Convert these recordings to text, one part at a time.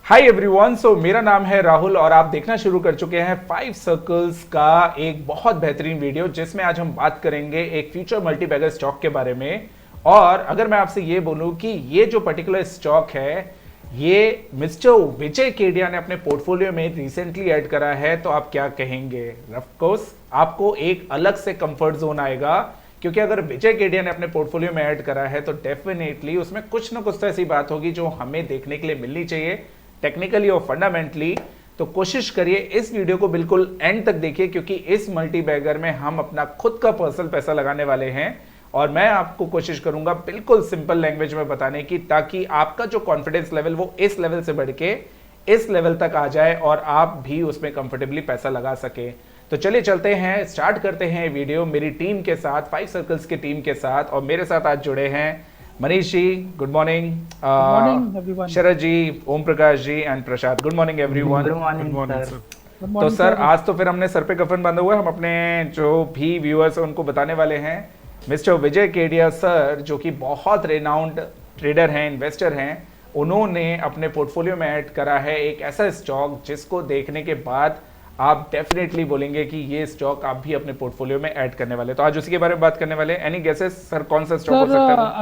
Hi everyone, सो मेरा नाम है राहुल और आप देखना शुरू कर चुके हैं 5 सर्कल्स का एक बहुत बेहतरीन वीडियो जिसमें आज हम बात करेंगे एक फ्यूचर मल्टीबैगर स्टॉक के बारे में। और अगर मैं आपसे ये बोलूं कि ये जो पर्टिकुलर स्टॉक है ये मिस्टर विजय केडिया ने अपने पोर्टफोलियो में रिसेंटली ऐड करा है, तो आप क्या कहेंगे? ऑफ कोर्स आपको एक अलग से कंफर्ट जोन आएगा, क्योंकि अगर विजय केडिया ने अपने पोर्टफोलियो में ऐड करा है तो डेफिनेटली उसमें कुछ ना कुछ तो ऐसी बात होगी जो हमें देखने के लिए मिलनी चाहिए, टेक्निकली और फंडामेंटली। तो कोशिश करिए इस वीडियो को बिल्कुल एंड तक देखिए, क्योंकि इस मल्टीबैगर में हम अपना खुद का पर्सनल पैसा लगाने वाले हैं और मैं आपको कोशिश करूंगा बिल्कुल सिंपल लैंग्वेज में बताने की, ताकि आपका जो कॉन्फिडेंस लेवल वो इस लेवल से बढ़ के इस लेवल तक आ जाए और आप भी उसमें कंफर्टेबली पैसा लगा सके। तो चलिए चलते हैं, स्टार्ट करते हैं वीडियो मेरी टीम के साथ, 5 सर्कल्स की टीम के साथ। और मेरे साथ आज जुड़े हैं Manish ji, good morning, everyone. Sharad ji, Om Prakash ji and Prasad. Good morning everyone. Good morning sir. तो सर आज तो फिर हमने सर पे कफन बांधा हुआ है, हम अपने जो भी व्यूअर्स हैं उनको बताने वाले हैं मिस्टर विजय केडिया सर, जो कि बहुत रेनाउंड ट्रेडर हैं, इन्वेस्टर हैं, उन्होंने अपने पोर्टफोलियो में ऐड करा है एक ऐसा स्टॉक जिसको देखने के बाद आप डेफिनेटली बोलेंगे कि ये स्टॉक आप भी अपने पोर्टफोलियो में ऐड करने वाले। तो आज उसी के बारे में बात करने वाले। एनी गेसेस सर, कौन सा स्टॉक हो सकता है?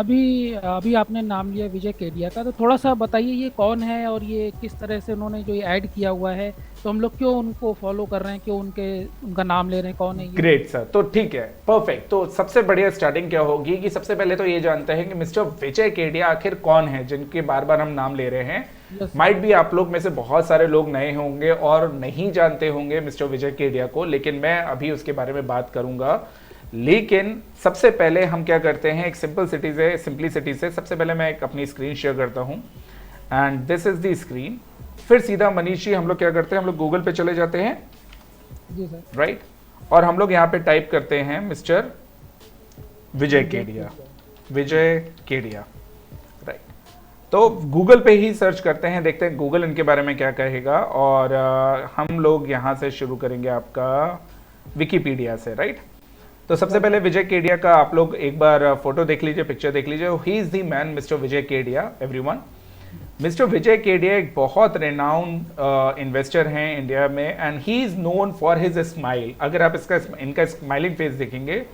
अभी आपने नाम लिया विजय केडिया का, तो थोड़ा सा बताइए ये कौन है और ये किस तरह से उन्होंने जो ये ऐड किया हुआ है, तो हम लोग क्यों उनको फॉलो कर रहे हैं, क्यों उनका नाम ले रहे हैं, कौन है ये? ग्रेट सर, तो ठीक है, परफेक्ट। तो सबसे बढ़िया स्टार्टिंग क्या होगी कि सबसे पहले तो ये जानते हैं कि मिस्टर विजय केडिया आखिर कौन है जिनके बार बार हम नाम ले रहे हैं। माइट भी आप लोग में से बहुत सारे लोग नए होंगे और नहीं जानते होंगे मिस्टर विजय केडिया को, लेकिन मैं अभी उसके बारे में बात करूंगा। लेकिन सबसे पहले हम क्या करते हैं, एक सिंपलिसिटी से सबसे पहले मैं एक अपनी स्क्रीन शेयर करता हूं and this is the screen. फिर सीधा मनीष जी हम लोग क्या करते हैं, हम लोग गूगल पे चले जाते हैं, जी सर, राइट, और हम लोग यहाँ पे टाइप करते हैं मिस्टर विजय केडिया, विजय केडिया, राइट। तो गूगल पे ही सर्च करते हैं, देखते हैं गूगल इनके बारे में क्या कहेगा। और हम लोग यहाँ से शुरू करेंगे आपका विकिपीडिया से, राइट। तो सबसे पहले विजय केडिया का आप लोग एक बार फोटो देख लीजिए, पिक्चर देख लीजिए। He is the man mister Vijay Kedia everyone. Mister Vijay Kedia एक बहुत रेनाउंड इन्वेस्टर हैं इंडिया में and he is known for his smile. अगर आप इनका स्माइलिंग फेस देखेंगे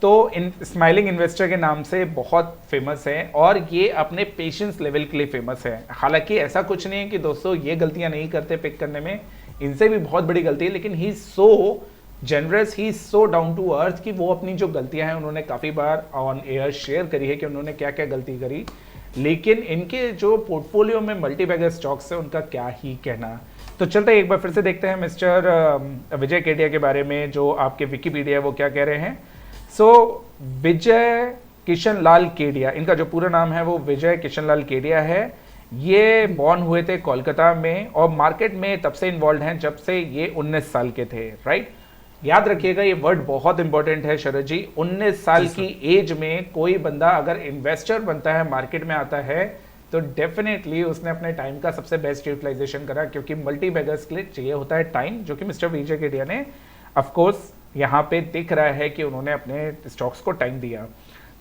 तो इन स्माइलिंग इन्वेस्टर के नाम से बहुत फेमस है और ये अपने पेशेंस लेवल के लिए फेमस है। हालांकि ऐसा कुछ नहीं है कि दोस्तों ये गलतियां नहीं करते पिक करने में, इनसे भी बहुत बड़ी गलती है, लेकिन he so generous, he so down to earth कि वो अपनी जो गलतियां हैं उन्होंने काफ़ी बार ऑन एयर शेयर करी है कि उन्होंने क्या क्या गलती करी। लेकिन इनके जो पोर्टफोलियो में मल्टीबैगर स्टॉक्स है उनका क्या ही कहना। तो चलते हैं एक बार फिर से देखते हैं मिस्टर विजय केडिया के बारे में जो आपके विकिपीडिया वो क्या कह रहे हैं। सो विजय किशन लाल केडिया, इनका जो पूरा नाम है वो विजय किशन लाल केडिया है। ये बॉर्न हुए थे कोलकाता में और मार्केट में तब से इन्वॉल्व हैं जब से ये 19 साल के थे, राइट। याद रखिएगा ये वर्ड बहुत इंपॉर्टेंट है शरद जी, 19 साल की एज में कोई बंदा अगर इन्वेस्टर बनता है, मार्केट में आता है, तो डेफिनेटली उसने अपने टाइम का सबसे बेस्ट यूटिलाइजेशन करा, क्योंकि मल्टीबैगर्स के लिए चाहिए होता है टाइम, जो कि मिस्टर विजय केडिया ने ऑफ कोर्स यहाँ पे दिख रहा है कि उन्होंने अपने स्टॉक्स को टाइम दिया।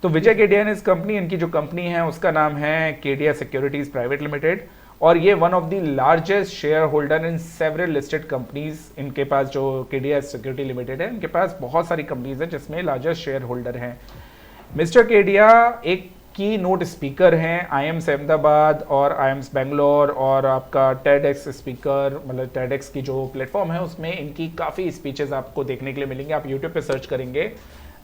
तो विजय केडिया ने इस कंपनी, इनकी जो कंपनी है उसका नाम है केडिया सिक्योरिटीज प्राइवेट लिमिटेड, और ये one of the largest share holder in several listed companies. इनके पास जो केडिया सिक्योरिटी लिमिटेड है, इनके पास बहुत सारी कंपनीज हैं जिसमें लार्जेस्ट शेयर होल्डर हैं। मिस्टर केडिया एक की नोट स्पीकर हैं आईएम्स अहमदाबाद और आईएम्स बेंगलोर, और आपका टेडेक्स स्पीकर, मतलब टेडेक्स की जो प्लेटफॉर्म है उसमें इनकी काफ़ी स्पीचेस आपको देखने के लिए मिलेंगे। आप यूट्यूब पे सर्च करेंगे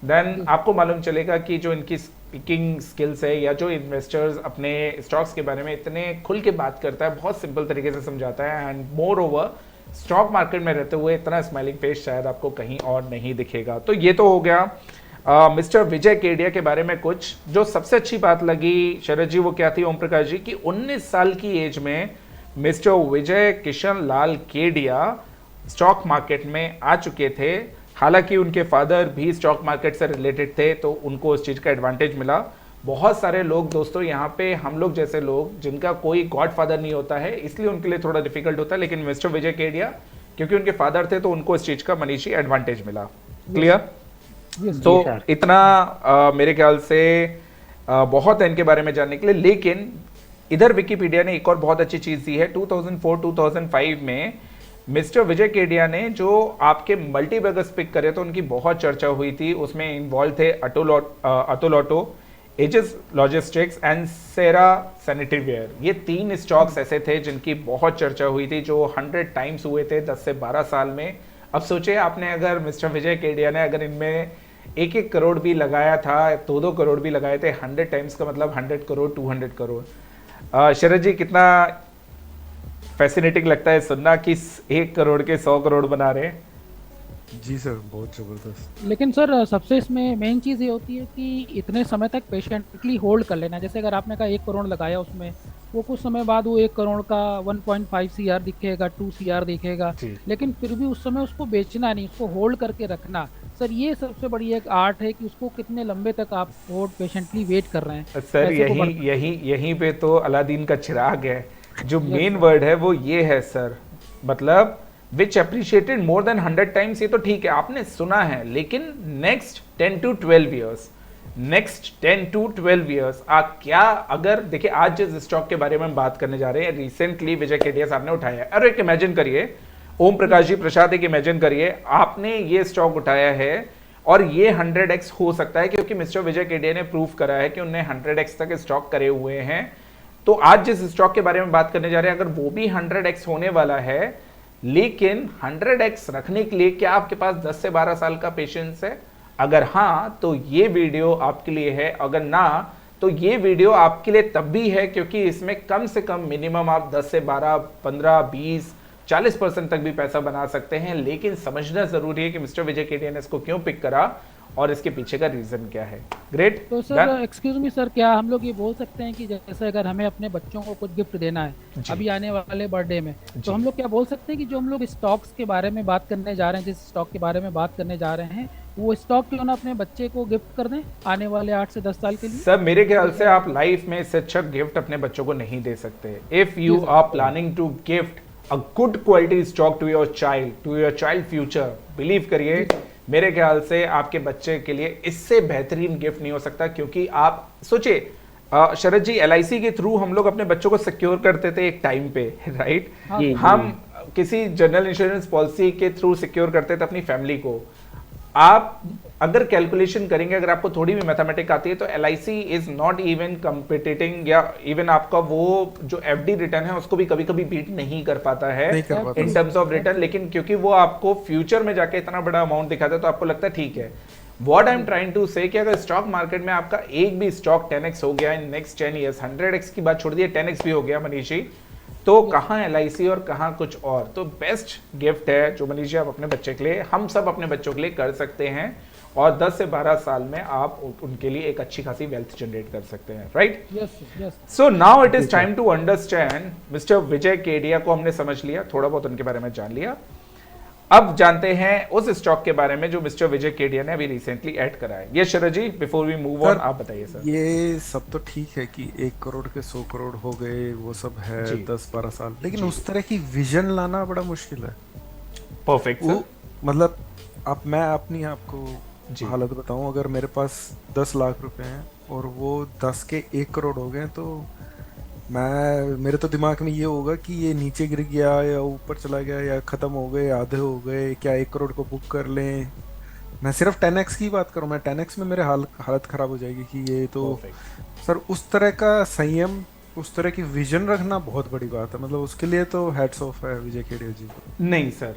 देन आपको मालूम चलेगा कि जो इनकी स्पीकिंग स्किल्स है या जो इन्वेस्टर्स अपने स्टॉक्स के बारे में इतने खुल के बात करता है, बहुत सिंपल तरीके से समझाता है and more over stock market में रहते हुए इतना स्माइलिंग फेस शायद आपको कहीं और नहीं दिखेगा। तो ये तो हो गया मिस्टर विजय केडिया के बारे में कुछ। जो सबसे अच्छी बात लगी शरद जी वो क्या थी ओम प्रकाश जी, कि 19 साल की एज में मिस्टर विजय किशन लाल केडिया स्टॉक मार्केट में आ चुके थे। हालांकि उनके फादर भी स्टॉक मार्केट से रिलेटेड थे तो उनको उस चीज़ का एडवांटेज मिला। बहुत सारे लोग दोस्तों यहाँ पे हम लोग जैसे लोग जिनका कोई गॉडफादर नहीं होता है, इसलिए उनके लिए थोड़ा डिफिकल्ट होता है, लेकिन मिस्टर विजय केडिया क्योंकि उनके फादर थे तो उनको इस चीज़ का मनीषी एडवांटेज मिला। क्लियर? तो इतना मेरे ख्याल से बहुत है इनके बारे में जानने के लिए। लेकिन इधर विकिपीडिया ने एक और बहुत अच्छी चीज दी है, 2004-2005 में मिस्टर विजय केडिया ने जो आपके मल्टीबैगर्स पिक करे तो उनकी बहुत चर्चा हुई थी। उसमें इन्वॉल्व थे अटोलोटो, Aegis logistics and Cera sanitary ware. ये 3 स्टॉक्स ऐसे थे जिनकी बहुत चर्चा हुई थी, जो 100 टाइम्स हुए थे 10 से 12 साल में। अब सोचिए आपने अगर मिस्टर विजय केडिया ने अगर इनमें 1-1 करोड़ भी लगाया था, 2-2 करोड़ भी लगाए थे, 100 टाइम्स का मतलब 100 करोड़, 200 करोड़। शरद जी, कितना फैसिनेटिंग लगता है सुनना कि 1 करोड़ के 100 करोड़ बना रहे हैं। जी सर, बहुत जबरदस्त। लेकिन सर सबसे इसमें मेन चीज़ ये होती है कि इतने समय तक पेशेंटली होल्ड कर लेना। जैसे अगर आपने कहा 1 करोड़ लगाया उसमें, वो कुछ समय बाद वो 1 करोड़ का 1.5 CR दिखेगा, 2 CR दिखेगा, लेकिन फिर भी उस समय उसको बेचना नहीं, उसको होल्ड करके रखना। सर ये सबसे बड़ी एक आर्ट है कि उसको कितने लंबे तक आप होल्ड पेशेंटली वेट कर रहे हैं। सर यहीं पे तो अलादीन का चिराग है। जो मेन वर्ड है वो ये है सर, मतलब विच अप्रिशिएटेड मोर देन 100 टाइम्स। ये तो ठीक है, आपने सुना है, लेकिन next 10 to 12 years, next 10 to 12 years आप क्या, अगर देखिए आज जिस स्टॉक के बारे में हम बात करने जा रहे हैं, रिसेंटली विजय केडिया साहब ने उठाया है। अरे एक इमेजिन करिए, ओम प्रकाश जी प्रसाद, एक इमेजिन करिए आपने ये स्टॉक उठाया है और ये 100x हो सकता है, क्योंकि मिस्टर विजय केडिया ने प्रूव करा है कि उन्होंने 100x तक स्टॉक करे हुए हैं। तो आज जिस स्टॉक के बारे में बात करने जा रहे हैं, अगर वो भी 100x होने वाला है, लेकिन 100x रखने के लिए क्या आपके पास 10 से 12 साल का पेशेंस है? अगर हाँ, तो ये वीडियो आपके लिए है। अगर ना, तो ये वीडियो आपके लिए तब भी है क्योंकि इसमें कम से कम मिनिमम आप 10 से 12, 15, 20, 40% तक भी पैसा बना सकते हैं। लेकिन समझना जरूरी है कि मिस्टर विजय केडिया ने इसको क्यों पिक करा और इसके पीछे का रीजन क्या है। ग्रेट। तो सर एक्सक्यूज मी सर, क्या हम लोग ये बोल सकते हैं कि जैसे अगर हमें अपने बच्चों को कुछ गिफ्ट देना है अभी आने वाले बर्थडे में, तो हम लोग क्या बोल सकते हैं कि जो हम लोग स्टॉक्स के बारे में बात करने जा रहे हैं, जिस स्टॉक के बारे में बात करने जा रहे हैं, वो स्टॉक क्यों ना अपने बच्चे को गिफ्ट कर दें आने वाले 8 से 10 साल के लिए? सर मेरे ख्याल से आप लाइफ में इससे अच्छा गिफ्ट अपने बच्चों को नहीं दे सकते। If you are planning to gift a good quality stock to your child future, believe करिए मेरे ख्याल से आपके बच्चे के लिए इससे बेहतरीन गिफ्ट नहीं हो सकता। क्योंकि आप सोचिए शरद जी, LIC के थ्रू हम लोग अपने बच्चों को सिक्योर करते थे एक टाइम पे, राइट? हम किसी जनरल इंश्योरेंस पॉलिसी के थ्रू सिक्योर करते थे अपनी फैमिली को। आप अगर कैलकुलेशन करेंगे, अगर आपको थोड़ी भी मैथमेटिक्स आती है, तो LIC इज नॉट इवन कम्पिटिटिंग, या इवन आपका वो जो FD रिटर्न है उसको भी कभी कभी बीट नहीं कर पाता है इन टर्म्स ऑफ रिटर्न। लेकिन क्योंकि वो आपको फ्यूचर में जाके इतना बड़ा अमाउंट दिखाता है, तो आपको लगता है ठीक है। What I am trying to say कि अगर स्टॉक मार्केट में आपका एक भी स्टॉक 10x हो गया इन नेक्स्ट 10 ईयर्स, 100x की बात छोड़ दी, 10x भी हो गया मनीष जी, तो कहाँ LIC और कहाँ कुछ और। तो बेस्ट गिफ्ट है जो मनीष जी आप अपने बच्चे के लिए, हम सब अपने बच्चों के लिए कर सकते हैं, और 10 से 12 साल में आप उनके लिए एक अच्छी खासी वेल्थ जनरेट कर सकते हैं, right? So now it is time to understand mister Vijay Kedia को हमने समझ लिया, थोड़ा बहुत उनके बारे में जान लिया। अब जानते हैं उस स्टॉक के बारे में जो मिस्टर विजय केडिया ने अभी रिसेंटली ऐड करा है। ये शरद ji, before we move on, आप बताइए सर। ये सब तो ठीक है कि 1 करोड़ के 100 करोड़ हो गए, वो सब है 10-12 साल, लेकिन उस तरह की विजन लाना बड़ा मुश्किल है। परफेक्ट। मतलब अब मैं अपनी आपको हालत बताऊं, अगर मेरे पास 10 लाख रुपए हैं और वो 10 के 1 करोड़ हो गए, तो मेरे तो दिमाग में ये होगा कि ये नीचे गिर गया या ऊपर चला गया या खत्म हो गए, आधे हो गए, क्या 1 करोड़ को बुक कर लें। मैं सिर्फ 10x की बात करूं, मैं 10x में मेरे हालत खराब हो जाएगी कि ये तो सर उस तरह का संयम, उस तरह की विजन रखना बहुत बड़ी बात है। मतलब उसके लिए तो हेड्स ऑफ है विजय केडिया जी को। नहीं सर,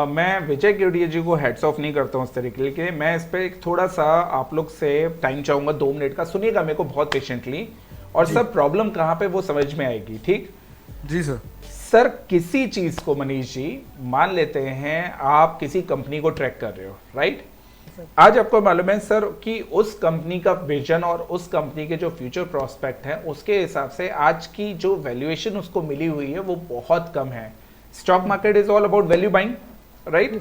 मैं विजय केडिया जी को हेड्स ऑफ नहीं करता हूँ उस तरीके के। मैं इस पर एक थोड़ा सा आप लोग से टाइम चाहूंगा, 2 मिनट का, सुनिएगा मेरे को बहुत पेशेंटली, और सर प्रॉब्लम कहाँ पे वो समझ में आएगी, ठीक? जी सर। सर किसी चीज को मनीष जी, मान लेते हैं आप किसी कंपनी को ट्रैक कर रहे हो, राइट? आज आपको मालूम है सर कि उस कंपनी का विजन और उस कंपनी के जो फ्यूचर प्रोस्पेक्ट है, उसके हिसाब से आज की जो वैल्यूएशन उसको मिली हुई है वो बहुत कम है। Stock market is all about value buying, right?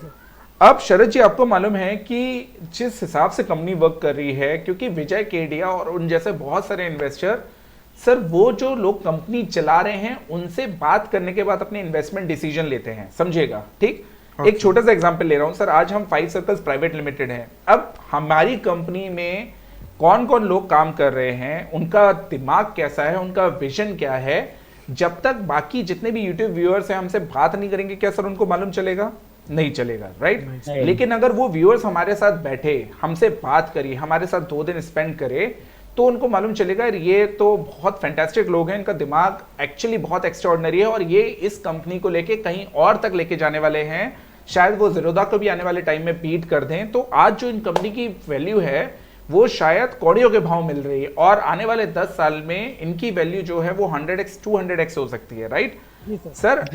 अब शरद जी, आपको मालूम है कि जिस हिसाब से कंपनी वर्क कर रही है, क्योंकि विजय केडिया और उन जैसे बहुत सारे इन्वेस्टर, सर वो जो लोग कंपनी चला रहे हैं उनसे बात करने के बाद अपने इन्वेस्टमेंट डिसीजन लेते हैं, समझिएगा, ठीक? एक छोटा सा एग्जांपल ले रहा हूं सर। आज हम 5 सर्कल्स प्राइवेट लिमिटेड है। अब हमारी कंपनी में कौन कौन लोग काम कर रहे हैं, उनका दिमाग कैसा है, उनका विजन क्या है, जब तक बाकी जितने भी यूट्यूब व्यूअर्स हैं हमसे बात नहीं करेंगे, क्या सर उनको मालूम चलेगा? नहीं चलेगा, राइट। लेकिन अगर वो व्यूअर्स हमारे साथ बैठे, हमसे बात करिए, हमारे साथ 2 दिन स्पेंड करे, तो उनको मालूम चलेगा ये तो बहुत फैंटास्टिक लोग हैं, इनका दिमाग एक्चुअली बहुत एक्स्ट्राऑर्डिनरी है और ये इस कंपनी को लेके कहीं और तक लेके जाने वाले हैं। शायद वो ज़ीरोधा को भी आने वाले टाइम में बीट कर दें। तो आज जो इन कंपनी की वैल्यू है वो शायद कौड़ियों के भाव मिल रही है और आने वाले 10 साल में इनकी वैल्यू जो है वो 100x 200x हो सकती है, राइट सर?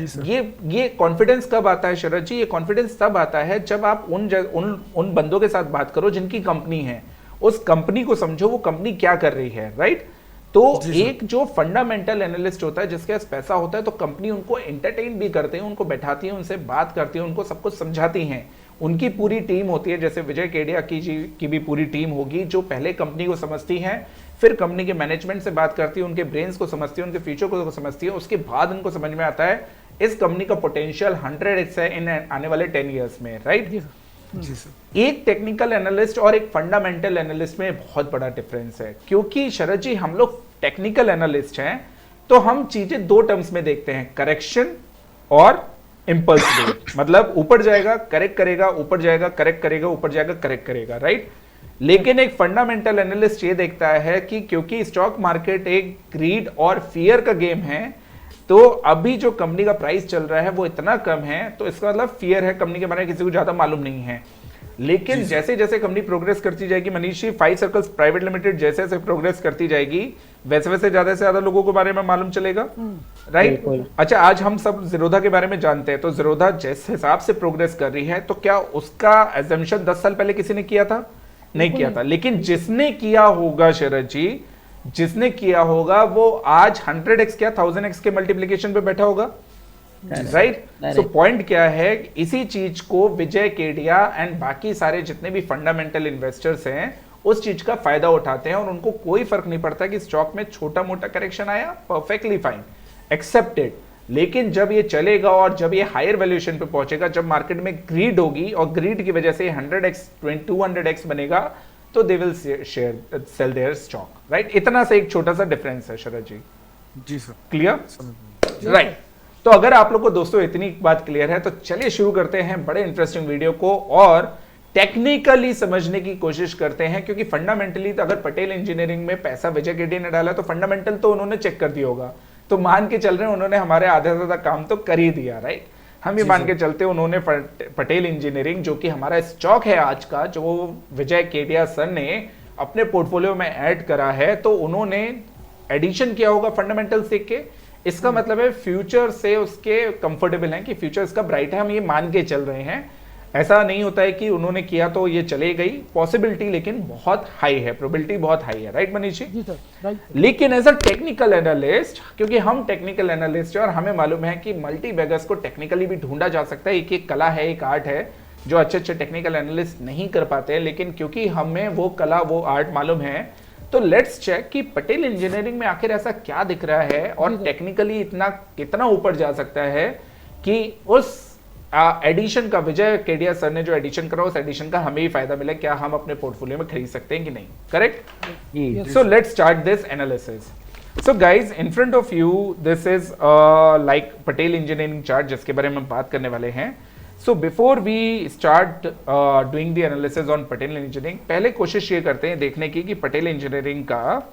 ये कॉन्फिडेंस कब आता है शरद जी? ये कॉन्फिडेंस तब आता है जब आप उन बंदों के साथ बात करो जिनकी कंपनी है, उस कंपनी को समझो वो कंपनी क्या कर रही है, राइट? तो एक जो फंडामेंटल एनालिस्ट होता है जिसके पास पैसा होता है, तो कंपनी उनको एंटरटेन भी करते हैं, उनको बैठाती है, उनसे बात करती है, उनको सब कुछ समझाती हैं। उनकी पूरी टीम होती है, जैसे विजय केडिया की भी पूरी टीम होगी जो पहले कंपनी को समझती है, फिर कंपनी के मैनेजमेंट से बात करती है, उनके ब्रेन्स को समझती है, उनके फ्यूचर को समझती है, उसके बाद उनको समझ में आता है इस कंपनी का पोटेंशियल 100x है इन आने वाले 10 ईयर्स में, राइट? जी सर। एक टेक्निकल एनालिस्ट और एक फंडामेंटल एनालिस्ट में बहुत बड़ा डिफरेंस है, क्योंकि शरद जी हम लोग टेक्निकल एनालिस्ट हैं तो हम चीजें 2 टर्म्स में देखते हैं, करेक्शन और इंपल्स वेव। मतलब ऊपर जाएगा करेक्ट करेगा, ऊपर जाएगा करेक्ट करेगा, ऊपर जाएगा करेक्ट करेगा, राइट? लेकिन एक फंडामेंटल एनालिस्ट ये देखता है कि क्योंकि स्टॉक मार्केट एक ग्रीड और फियर का गेम है, तो अभी जो कंपनी का प्राइस चल रहा है वो इतना कम है, तो इसका मतलब फियर है, कंपनी के बारे में किसी को ज्यादा मालूम नहीं है। लेकिन जैसे जैसे कंपनी प्रोग्रेस करती जाएगी, Manish ji, 5 circles private limited जैसे जैसे प्रोग्रेस करती जाएगी वैसे वैसे ज्यादा से ज्यादा लोगों के बारे में मालूम चलेगा, राइट? अच्छा, आज हम सब ज़ीरोधा के बारे में जानते हैं, तो ज़ीरोधा जिस हिसाब से प्रोग्रेस कर रही है, तो क्या उसका एजम्पशन 10 साल पहले किसी ने किया था? नहीं किया था। लेकिन जिसने किया होगा शरद जी, जिसने किया होगा वो आज 100x क्या 1000x के मल्टीप्लीकेशन पे बैठा होगा, राइट? सो पॉइंट क्या है, इसी चीज को विजय केडिया एंड बाकी सारे जितने भी फंडामेंटल इन्वेस्टर्स हैं उस चीज का फायदा उठाते हैं और उनको कोई फर्क नहीं पड़ता कि स्टॉक में छोटा मोटा करेक्शन आया, परफेक्टली फाइन, एक्सेप्टेड। लेकिन जब ये चलेगा और जब ये हायर वैल्यूएशन पे पहुंचेगा, जब मार्केट में ग्रीड होगी और ग्रीड की वजह से 100x 200x बनेगा, तो they will sell their stock, right? इतना सा एक छोटा सा डिफरेंस है शरद जी। जी सर। Clear, right? तो अगर आप लोग को दोस्तों इतनी बात क्लियर है तो चलिए शुरू करते हैं बड़े इंटरेस्टिंग वीडियो को और टेक्निकली समझने की कोशिश करते हैं, क्योंकि फंडामेंटली तो अगर पटेल इंजीनियरिंग में पैसा विजय केडिया ने डाला तो फंडामेंटल तो उन्होंने चेक कर दिया होगा, तो मान के चल रहे हैं उन्होंने हमारे आधे से ज्यादा काम तो कर ही दिया, राइट? हम ये मान के चलते उन्होंने पटेल इंजीनियरिंग जो कि हमारा स्टॉक है आज का, जो विजय केडिया सर ने अपने पोर्टफोलियो में ऐड करा है, तो उन्होंने एडिशन किया होगा फंडामेंटल सीख के। इसका मतलब है फ्यूचर से उसके कंफर्टेबल हैं कि फ्यूचर इसका ब्राइट है, हम ये मान के चल रहे हैं। ऐसा नहीं होता है कि उन्होंने किया तो ये चले गई, पॉसिबिलिटी लेकिन बहुत हाई है, प्रोबेबिलिटी बहुत हाई है, राइट मनीष जी? जी सर, राइट। लेकिन एज अ टेक्निकल एनालिस्ट, क्योंकि हम टेक्निकल एनालिस्ट हैं और हमें मालूम है कि मल्टी बैगर्स को टेक्निकली भी ढूंढा जा सकता है, एक कला है, एक आर्ट है जो अच्छे अच्छे टेक्निकल एनालिस्ट नहीं कर पाते हैं। लेकिन क्योंकि हमें वो कला वो आर्ट मालूम है, तो लेट्स चेक कि पटेल इंजीनियरिंग में आखिर ऐसा क्या दिख रहा है और टेक्निकली इतना कितना ऊपर जा सकता है कि उस एडिशन का, विजय केडिया सर ने जो एडिशन करा उस एडिशन का हमें ही फायदा मिले, क्या हम अपने पोर्टफोलियो में खरीद सकते हैं कि नहीं, correct? So let's start this analysis. So guys, in front of you, this is like Patel Engineering chart जिसके बारे में हम बात करने वाले हैं. So before we start doing the analysis on Patel Engineering, पहले कोशिश ये करते हैं देखने की कि पटेल इंजीनियरिंग का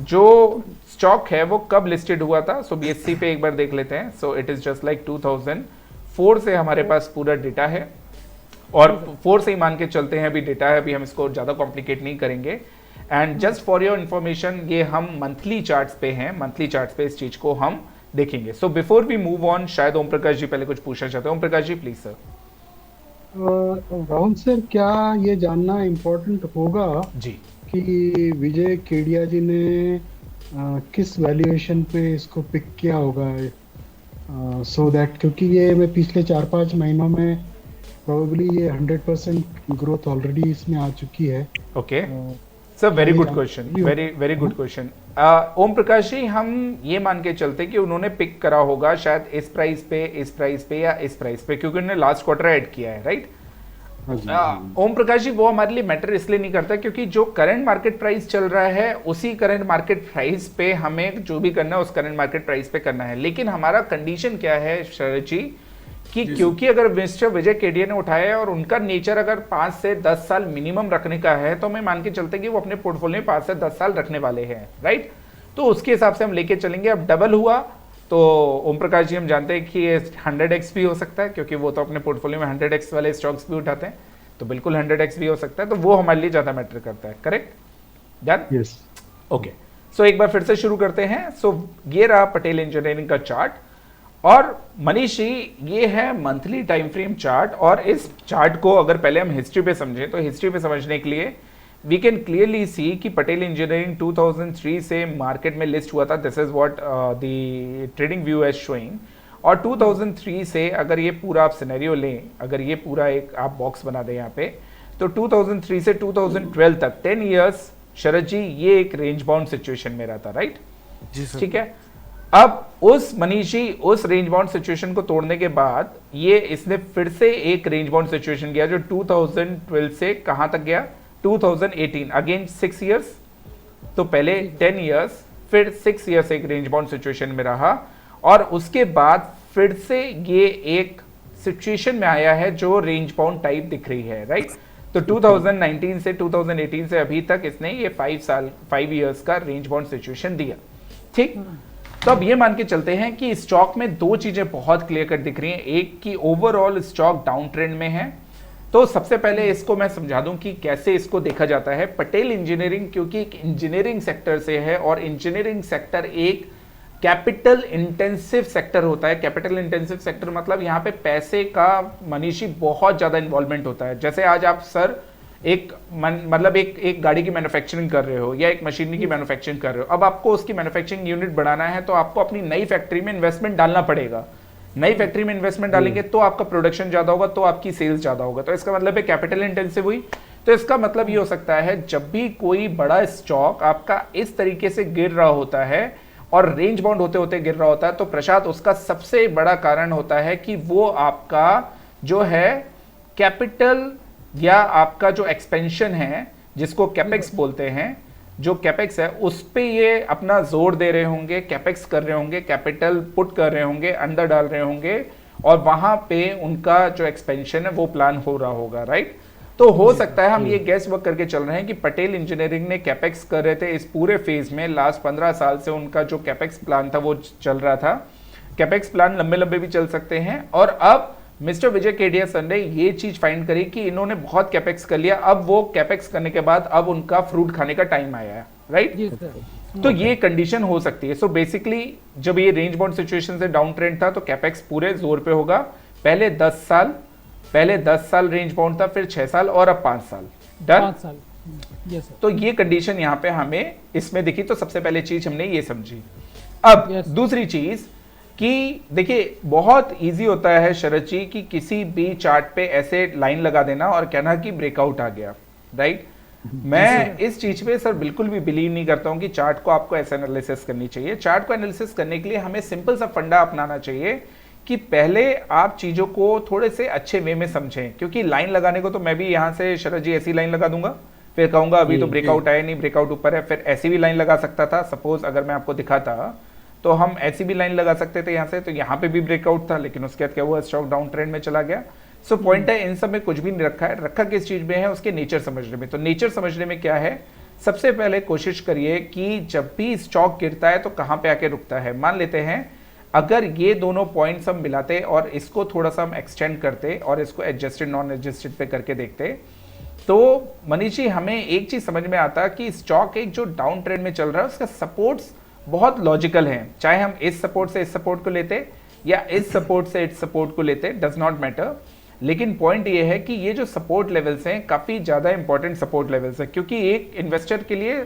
जो स्टॉक है वो कब लिस्टेड हुआ था. So BSE पे एक बार देख लेते हैं. So it is just like 2004 से हमारे पास पूरा डेटा है और 4 से ही मान के चलते हैं, अभी डेटा है, अभी हम इसको ज़्यादा कॉम्प्लिकेट नहीं करेंगे. And just for your information, ये हम मंथली चार्ट्स पे हैं, मंथली चार्ट्स पे इस चीज को हम देखेंगे. So before we move on, शायद ओम प्रकाश जी पहले कुछ पूछना चाहते हैं. Om Prakash ji please sir. Rahul sir, क्या ये जानना इम्पोर्टेंट होगा जी कि विजय केडिया जी ने किस वैल्यूएशन पे इसको पिक किया होगा, सो दैट, क्योंकि ये मैं पिछले 4-5 महीनों में प्रोबेबली ये 100% ग्रोथ ऑलरेडी इसमें आ चुकी है. Okay sir, very good question, very good question. Om Prakash ji, हम ये मान के चलते कि उन्होंने पिक करा होगा शायद इस प्राइस पे या इस प्राइस पे, क्योंकि उन्होंने लास्ट क्वार्टर ऐड किया है, राइट? हाँ जी, हाँ जी। ओम प्रकाश जी, वो हमारे लिए मैटर इसलिए नहीं करता क्योंकि जो करंट मार्केट प्राइस चल रहा है उसी करंट मार्केट प्राइस पे हमें जो भी करना है उस करंट मार्केट प्राइस पे करना है। लेकिन हमारा कंडीशन क्या है शरद जी कि क्योंकि अगर मिस्टर विजय केडिया ने उठाया है और उनका नेचर अगर 5 से 10 साल मिनिमम रखने का है, तो मैं मान के चलते कि वो अपने पोर्टफोलियो में 5 से 10 साल रखने वाले हैं, राइट। तो उसके हिसाब से हम लेके चलेंगे। अब डबल हुआ तो ओम प्रकाश जी हम जानते हैं कि ये 100x भी हो सकता है, क्योंकि वो तो अपने पोर्टफोलियो में 100x वाले स्टॉक्स भी उठाते हैं, तो बिल्कुल 100x भी हो सकता है। तो वो हमारे लिए ज्यादा मैटर करता है। Correct, done, yes. ओके। सो एक बार फिर से शुरू करते हैं। सो ये रहा पटेल इंजीनियरिंग का चार्ट, और मनीष जी ये है मंथली टाइम फ्रेम चार्ट। और इस चार्ट को अगर पहले हम हिस्ट्री पे समझें तो हिस्ट्री पे समझने के लिए वी कैन क्लियरली सी कि पटेल इंजीनियरिंग 2003 से मार्केट में लिस्ट हुआ था। This is what the trading view is showing. और 2003 से अगर ये पूरा आप सिनेरियो लें, अगर ये पूरा एक आप बॉक्स बना दें यहाँ पे, तो 2003 से 2012 तक 10 इयर्स शरद जी ये एक रेंज बाउंड सिचुएशन में रहा था, राइट? जी सर। ठीक है। अब उस मनीषी उस रेंज बाउंड सिचुएशन को तोड़ने के बाद ये इसने फिर से एक रेंज बाउंड सिचुएशन किया जो 2012 से कहां तक गया, 2018, अगेन 6 इयर्स। तो पहले 10 इयर्स, फिर 6 इयर्स एक रेंज बाउंड सिचुएशन में रहा, और उसके बाद फिर से ये एक सिचुएशन में आया है जो रेंज बाउंड टाइप दिख रही है, राइट? तो 2019 से 2018 से अभी तक इसने ये 5 इयर्स का रेंज बाउंड सिचुएशन दिया, ठीक। तो अब ये मान के चलते हैं कि स्टॉक में दो चीजें बहुत क्लियर कट दिख रही हैं। एक कि ओवरऑल स्टॉक डाउन ट्रेंड में है। तो सबसे पहले इसको मैं समझा दूं कि कैसे इसको देखा जाता है। पटेल इंजीनियरिंग क्योंकि एक इंजीनियरिंग सेक्टर से है, और इंजीनियरिंग सेक्टर एक कैपिटल इंटेंसिव सेक्टर होता है। कैपिटल इंटेंसिव सेक्टर मतलब यहाँ पे पैसे का मनीषी बहुत ज्यादा इन्वॉल्वमेंट होता है। जैसे आज आप सर मतलब एक गाड़ी की मैन्युफैक्चरिंग कर रहे हो या एक मशीनरी की मैन्युफैक्चरिंग कर रहे हो, अब आपको उसकी मैन्युफैक्चरिंग यूनिट बढ़ाना है तो आपको अपनी नई फैक्ट्री में इन्वेस्टमेंट डालना पड़ेगा। नई फैक्ट्री में इन्वेस्टमेंट डालेंगे तो आपका प्रोडक्शन ज्यादा होगा, तो आपकी सेल्स ज्यादा होगा। तो इसका मतलब है कैपिटल इंटेंसिव हुई। तो इसका मतलब ये हो सकता है जब भी कोई बड़ा स्टॉक आपका इस तरीके से गिर रहा होता है और रेंज बाउंड होते होते गिर रहा होता है, तो प्रशांत उसका सबसे बड़ा कारण होता है कि वो आपका जो है कैपिटल या आपका जो एक्सपेंशन है जिसको कैपेक्स बोलते हैं, जो कैपेक्स है उस पे ये अपना जोर दे रहे होंगे, कैपेक्स कर रहे होंगे, कैपिटल पुट कर रहे होंगे, अंदर डाल रहे होंगे, और वहां पे उनका जो एक्सपेंशन है वो प्लान हो रहा होगा, राइट? तो हो सकता है हम ये गैस वर्क करके चल रहे हैं कि पटेल इंजीनियरिंग ने कैपेक्स कर रहे थे इस पूरे फेज में। लास्ट 15 साल से उनका जो कैपेक्स प्लान था वो चल रहा था। कैपेक्स प्लान लंबे लंबे भी चल सकते हैं। और अब मिस्टर विजय केडिया सर ने ये चीज फाइंड करी कि इन्होंने बहुत कैपेक्स कर लिया, अब वो कैपेक्स करने के बाद अब उनका फ्रूट खाने का टाइम आया है, राइट? तो ये कंडीशन हो सकती है। सो बेसिकली जब ये रेंज बाउंड सिचुएशन से डाउन ट्रेंड था तो कैपेक्स पूरे जोर पे होगा। पहले 10 साल रेंज बाउंड था, फिर 6 साल, और अब 5 साल। डन? 5 साल। Yes sir. तो ये कंडीशन यहाँ पे हमें इसमें दिखी। तो सबसे पहले चीज हमने ये समझी। अब दूसरी चीज कि देखिए बहुत इजी होता है शरद जी कि किसी भी चार्ट पे ऐसे लाइन लगा देना और कहना कि ब्रेकआउट आ गया, राइट? मैं इस चीज पे सर बिल्कुल भी बिलीव नहीं करता हूं कि चार्ट को आपको ऐसे एनालिसिस करनी चाहिए। चार्ट को एनालिसिस करने के लिए हमें सिंपल सा फंडा अपनाना चाहिए कि पहले आप चीजों को थोड़े से अच्छे वे में समझें। क्योंकि लाइन लगाने को तो मैं भी यहां से शरद जी ऐसी लाइन लगा दूंगा, फिर कहूंगा अभी तो ब्रेकआउट आया नहीं, ब्रेकआउट ऊपर है, फिर ऐसी भी लाइन लगा सकता था। सपोज अगर मैं आपको दिखाता तो हम ऐसी भी लाइन लगा सकते थे यहाँ से, तो यहाँ पे भी ब्रेकआउट था, लेकिन उसके बाद क्या हुआ, स्टॉक डाउन ट्रेंड में चला गया। सो पॉइंट है इन सब में कुछ भी नहीं रखा है, रखा किस चीज में है, उसके नेचर समझने में। तो नेचर समझने में क्या है, सबसे पहले कोशिश करिए कि जब भी स्टॉक गिरता है तो कहाँ पे आके रुकता है। मान लेते हैं अगर ये दोनों पॉइंट्स हम मिलाते और इसको थोड़ा सा हम एक्सटेंड करते और इसको एडजस्टेड नॉन एडजस्टेड पे करके देखते, तो मनीष जी हमें एक चीज समझ में आता कि स्टॉक एक जो डाउन ट्रेंड में चल रहा है उसका सपोर्ट्स बहुत लॉजिकल हैं। चाहे हम इस सपोर्ट से इस सपोर्ट को लेते या इस सपोर्ट से इस सपोर्ट को लेते, डज नॉट मैटर। लेकिन पॉइंट ये है कि ये जो सपोर्ट लेवल्स हैं काफी ज्यादा इंपॉर्टेंट सपोर्ट लेवल्स हैं, क्योंकि एक इन्वेस्टर के लिए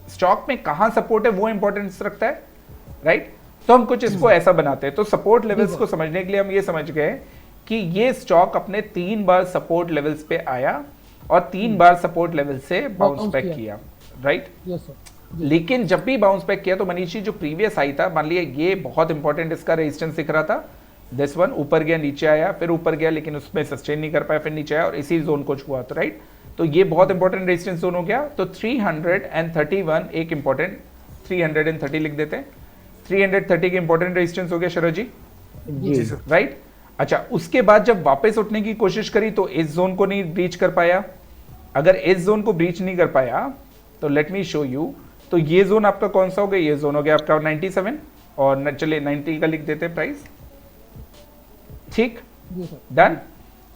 स्टॉक में कहां सपोर्ट है वो इंपॉर्टेंस रखता है, राइट? तो हम कुछ इसको ऐसा बनाते हैं। तो सपोर्ट लेवल्स को समझने के लिए हम ये समझ गए कि ये स्टॉक अपने 3 बार सपोर्ट लेवल्स पे आया और 3 बार सपोर्ट लेवल से बाउंस बैक किया, राइट? Yes sir. लेकिन जब भी बाउंस बैक किया तो मनीष जी जो प्रीवियस हाई था, मान लिया ये बहुत इंपॉर्टेंट इसका रेजिस्टेंस दिख रहा था, दिस वन ऊपर गया नीचे आया, फिर ऊपर गया लेकिन उसमें सस्टेन नहीं कर पाया, फिर नीचे आया और इसी जोन को छुआ, तो राइट। तो ये बहुत इंपॉर्टेंट रेजिस्टेंस जोन हो गया। तो 331 एक इंपॉर्टेंट, 330 लिख देते हैं, 330 के इंपॉर्टेंट रेजिस्टेंस हो गया शरद जी, जी सर। राइट। अच्छा, उसके बाद जब वापस उठने की कोशिश करी तो इस जोन को नहीं ब्रीच कर पाया। अगर इस जोन को ब्रीच नहीं कर पाया तो लेट मी शो यू, तो ये जोन आपका कौन सा हो गया, ये जोन हो गया आपका 97 और चलिए 90 का लिख देते हैं प्राइस, ठीक, जी सर। डन।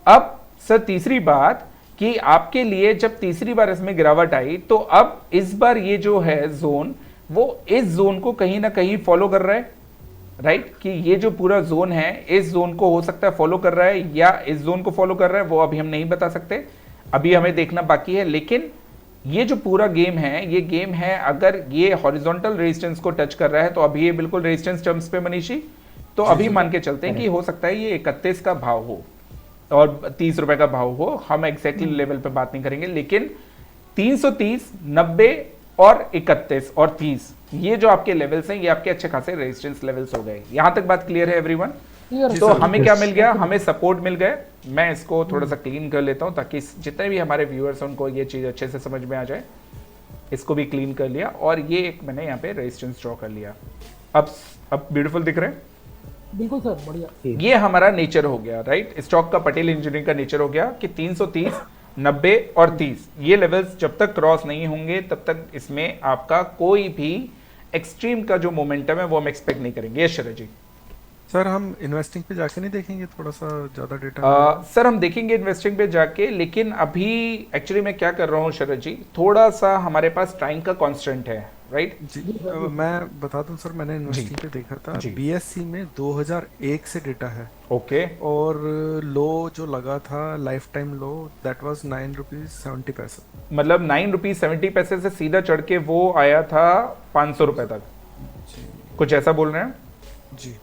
अब सर तीसरी बात कि आपके लिए जब तीसरी बार इसमें गिरावट आई तो अब इस बार ये जो है जोन वो इस जोन को कहीं ना कहीं फॉलो कर रहा है, राइट। कि ये जो पूरा जोन है इस जोन को हो सकता है फॉलो कर रहा है या इस जोन को फॉलो कर रहा है, वो अभी हम नहीं बता सकते, अभी हमें देखना बाकी है। लेकिन ये जो पूरा गेम है, ये गेम है अगर ये हॉरिजॉन्टल रेजिस्टेंस को टच कर रहा है तो अभी ये बिल्कुल रेजिस्टेंस टर्म्स पे मनीषी, तो अभी मान के चलते हैं कि हो सकता है ये 31 का भाव हो और 30 रुपए का भाव हो, हम एग्जैक्टली लेवल पे बात नहीं करेंगे, लेकिन 330, 90 और 31 और 30 ये जो आपके लेवल्स हैं ये आपके अच्छे खासे रेजिस्टेंस लेवल्स हो गए। यहां तक बात क्लियर है एवरीवन? क्लियर तो सर। हमें क्या मिल गया, हमें सपोर्ट मिल गए। मैं इसको थोड़ा सा क्लीन कर लेता हूं ताकि जितने भी हमारे व्यूअर्स हैं उनको ये चीज अच्छे से समझ में आ जाए। इसको भी क्लीन कर लिया और ये एक मैंने यहाँ पे रेजिस्टेंस ड्रॉ कर लिया। अब ब्यूटीफुल दिख रहे हैं, बिल्कुल सर, बढ़िया। ये हमारा नेचर हो गया, राइट। स्टॉक का पटेल इंजीनियरिंग का नेचर हो गया कि 330, 90 और 30 ये लेवल्स जब तक क्रॉस नहीं होंगे तब तक इसमें आपका कोई भी एक्सट्रीम का जो मोमेंटम है वो हम एक्सपेक्ट नहीं करेंगे। यस शरद जी। सर हम इन्वेस्टिंग पे जाके नहीं देखेंगे थोड़ा सा ज्यादा डेटा? सर हम देखेंगे इन्वेस्टिंग पे जाके, लेकिन अभी एक्चुअली मैं क्या कर रहा हूँ शरद जी, थोड़ा सा हमारे पास टाइम का कांस्टेंट है, राइट। जी मैं बता दूं सर, मैंने इन्वेस्टिंग पे देखा था, जी। बीएससी में 2001 से डेटा है ओके, और लो जो लगा था life time low that was 9 rupees 70 पैसे। मतलब 9 रुपीज 70 पैसे से सीधा चढ़ के वो आया था 500 रुपए तक, जी कुछ ऐसा बोल रहे हैं? जी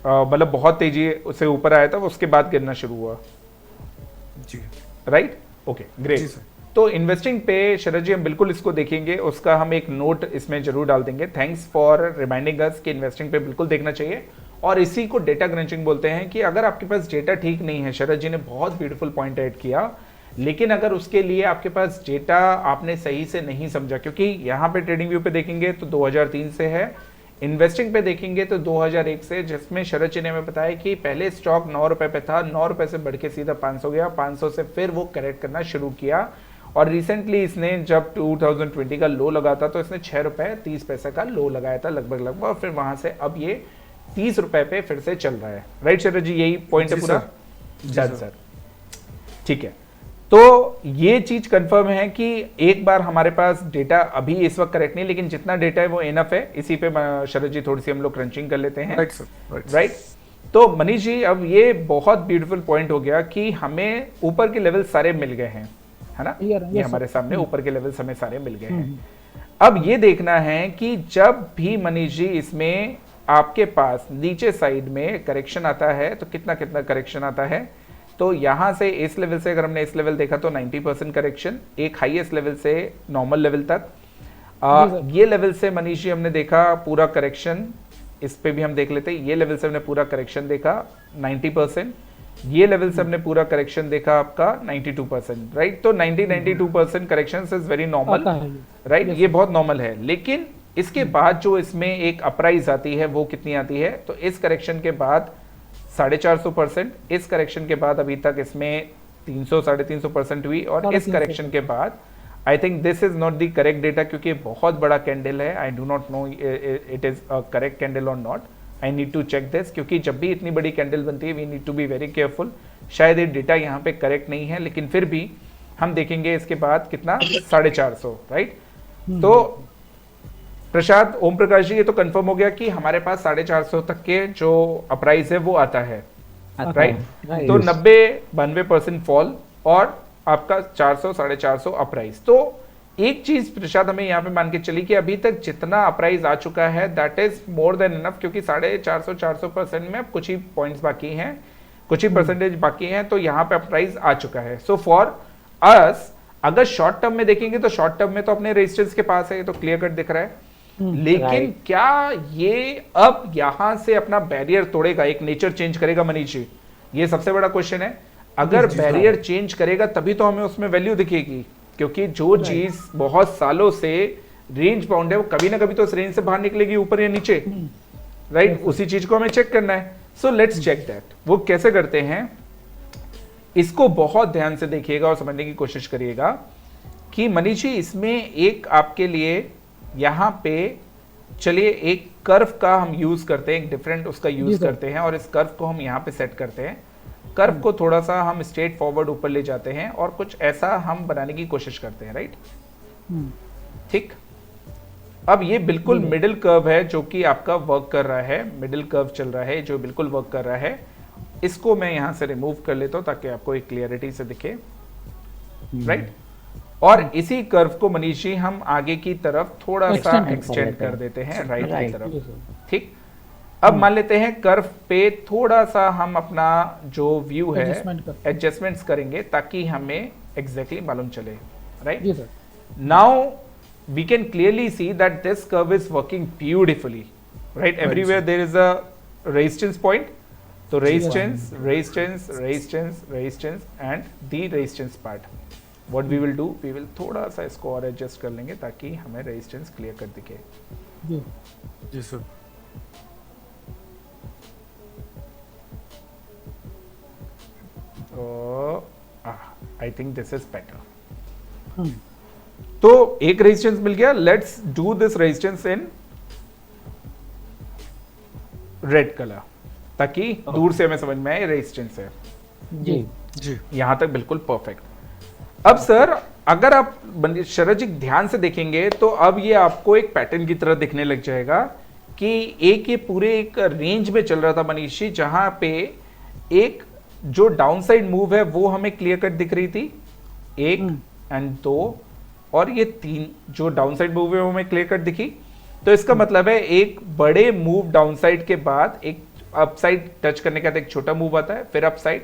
मतलब बहुत तेजी से ऊपर आया था, उसके बाद गिरना शुरू हुआ, जी राइट। ओके जी ग्रेट। सर। तो इन्वेस्टिंग पे शरद जी हम बिल्कुल इसको देखेंगे, उसका हम एक नोट इसमें जरूर डाल देंगे। थैंक्स फॉर रिमाइंडिंग अस कि इन्वेस्टिंग पे बिल्कुल देखना चाहिए, और इसी को डेटा क्रंचिंग बोलते हैं कि अगर आपके पास डेटा ठीक नहीं है, शरद जी ने बहुत ब्यूटीफुल पॉइंट ऐड किया, लेकिन अगर उसके लिए आपके पास डेटा आपने सही से नहीं समझा, क्योंकि यहाँ पे ट्रेडिंग व्यू पे देखेंगे तो 2003 से है, इन्वेस्टिंग पे देखेंगे तो 2001 से, जिसमें शरद जी ने हमें बताया कि पहले स्टॉक 9 रुपए पे था, 9 रुपए से बढ़ के सीधा 500 गया, 500 से फिर वो करेक्ट करना शुरू किया, और रिसेंटली इसने जब 2020 का लो लगा था तो इसने 6 रुपए 30 पैसे का लो लगाया था लगभग, और फिर वहां से अब ये 30 रुपए पे फिर से चल रहा है, राइट शरद जी, यही पॉइंट है जी पूरा? सर। डन सर, ठीक है। तो ये चीज कंफर्म है कि एक बार हमारे पास डेटा अभी इस वक्त करेक्ट नहीं, लेकिन जितना डेटा है वो इनफ है। इसी पे शरद जी थोड़ी सी हम लोग क्रंचिंग कर लेते हैं, राइट सर, राइट। तो मनीष जी अब ये बहुत ब्यूटीफुल पॉइंट हो गया कि हमें ऊपर के लेवल सारे मिल गए हैं, है ना, ये हमारे सामने ऊपर के लेवल हमें सारे मिल गए हैं। अब ये देखना है कि जब भी मनीष जी इसमें आपके पास नीचे साइड में करेक्शन आता है तो कितना कितना करेक्शन आता है, तो यहां से इस लेवल से अगर हमने इस लेवल देखा तो 90% करेक्शन, एक हाईएस्ट लेवल से नॉर्मल लेवल तक। ये लेवल से मनीष जी हमने देखा पूरा करेक्शन, इस पे भी हम देख लेते हैं, ये लेवल से हमने पूरा करेक्शन देखा 90%, ये लेवल से हमने पूरा करेक्शन देखा आपका 92%, राइट। तो 92% correction is very normal, right, ये बहुत नॉर्मल है। लेकिन इसके बाद जो इसमें एक अपराइज आती है वो कितनी आती है, तो इस करेक्शन के बाद 450%, इस करेक्शन के बाद अभी तक इसमें 300-350% हुई, और इस करेक्शन के बाद I think this is not the correct data, क्योंकि बहुत बड़ा कैंडल है, I do not know it is a correct candle और not, I need to check this, क्योंकि जब भी इतनी बड़ी कैंडल बनती है we need to be very careful. शायद ये डेटा यहाँ पे करेक्ट नहीं है, लेकिन फिर भी हम देखेंगे इसके बाद कितना, 450, राइट। तो प्रसाद ओम प्रकाश जी, ये तो कंफर्म हो गया कि हमारे पास 450 तक के जो अपराइज है वो आता है, राइट। तो 90-92% फॉल और आपका 400-450 अपराइज। तो एक चीज प्रसाद हमें यहाँ पे मान के चली कि अभी तक जितना अपराइज आ चुका है that is more than enough, क्योंकि 450% में अब कुछ ही पॉइंट्स बाकी हैं, कुछ ही परसेंटेज बाकी हैं, तो यहाँ पे अपराइज आ चुका है। सो फॉर अस अगर शॉर्ट टर्म में देखेंगे तो शॉर्ट टर्म में तो अपने रेजिस्टेंस के पास है, ये तो क्लियर कट दिख रहा है। लेकिन Right. क्या ये अब यहां से अपना बैरियर तोड़ेगा, एक नेचर चेंज करेगा मनीष जी? ये सबसे बड़ा क्वेश्चन है। अगर बैरियर चेंज करेगा तभी तो हमें उसमें वैल्यू दिखेगी, क्योंकि जो चीज बहुत सालों से रेंज बाउंड है वो कभी ना कभी तो उस रेंज से बाहर निकलेगी, ऊपर या नीचे, राइट? उसी चीज को हमें चेक करना है। So let's check that. वो कैसे करते हैं, इसको बहुत ध्यान से देखिएगा और समझने की कोशिश करिएगा कि मनीष जी इसमें एक आपके लिए यहां पे, चलिए एक कर्व का हम यूज करते हैं, एक डिफरेंट उसका यूज करते हैं और इस कर्व को हम यहां पे सेट करते हैं। कर्व को थोड़ा सा हम स्ट्रेट फॉरवर्ड ऊपर ले जाते हैं और कुछ ऐसा हम बनाने की कोशिश करते हैं, राइट? ठीक। अब ये बिल्कुल मिडिल कर्व है जो कि आपका वर्क कर रहा है, मिडिल कर्व चल रहा है जो बिल्कुल वर्क कर रहा है। इसको मैं यहां से रिमूव कर लेता हूं ताकि आपको एक क्लियरिटी से दिखे, राइट? और इसी कर्व को मनीष जी हम आगे की तरफ थोड़ा सा एक्सटेंड कर देते हैं राइट की तरफ। ठीक। अब मान लेते हैं कर्व पे थोड़ा सा हम अपना जो व्यू है एडजस्टमेंट्स करेंगे ताकि हमें एग्जैक्टली मालूम चले, right? Now we can clearly see that this curve is working beautifully, right? Everywhere there is a resistance point, so resistance and the resistance part. What we will do, we will थोड़ा सा इसको और adjust कर लेंगे ताकि हमें resistance clear कर दिखे। जी sir. I think this is better. तो एक रेजिस्टेंस मिल गया। Let's do this resistance in red colour ताकि दूर से हमें समझ में आए रेजिस्टेंस है। जी जी यहां तक बिल्कुल परफेक्ट। अब सर अगर आप शरद जी ध्यान से देखेंगे तो अब ये आपको एक पैटर्न की तरह दिखने लग जाएगा कि एक ये पूरे एक रेंज में चल रहा था मनीष जी, जहां पे एक जो डाउनसाइड मूव है वो हमें क्लियर कट दिख रही थी, एक एंड दो, और ये तीन जो डाउनसाइड मूव है वो हमें क्लियर कट दिखी। तो इसका मतलब है एक बड़े मूव डाउनसाइड के बाद एक अपसाइड टच करने के बाद एक छोटा मूव आता है, फिर अपसाइड,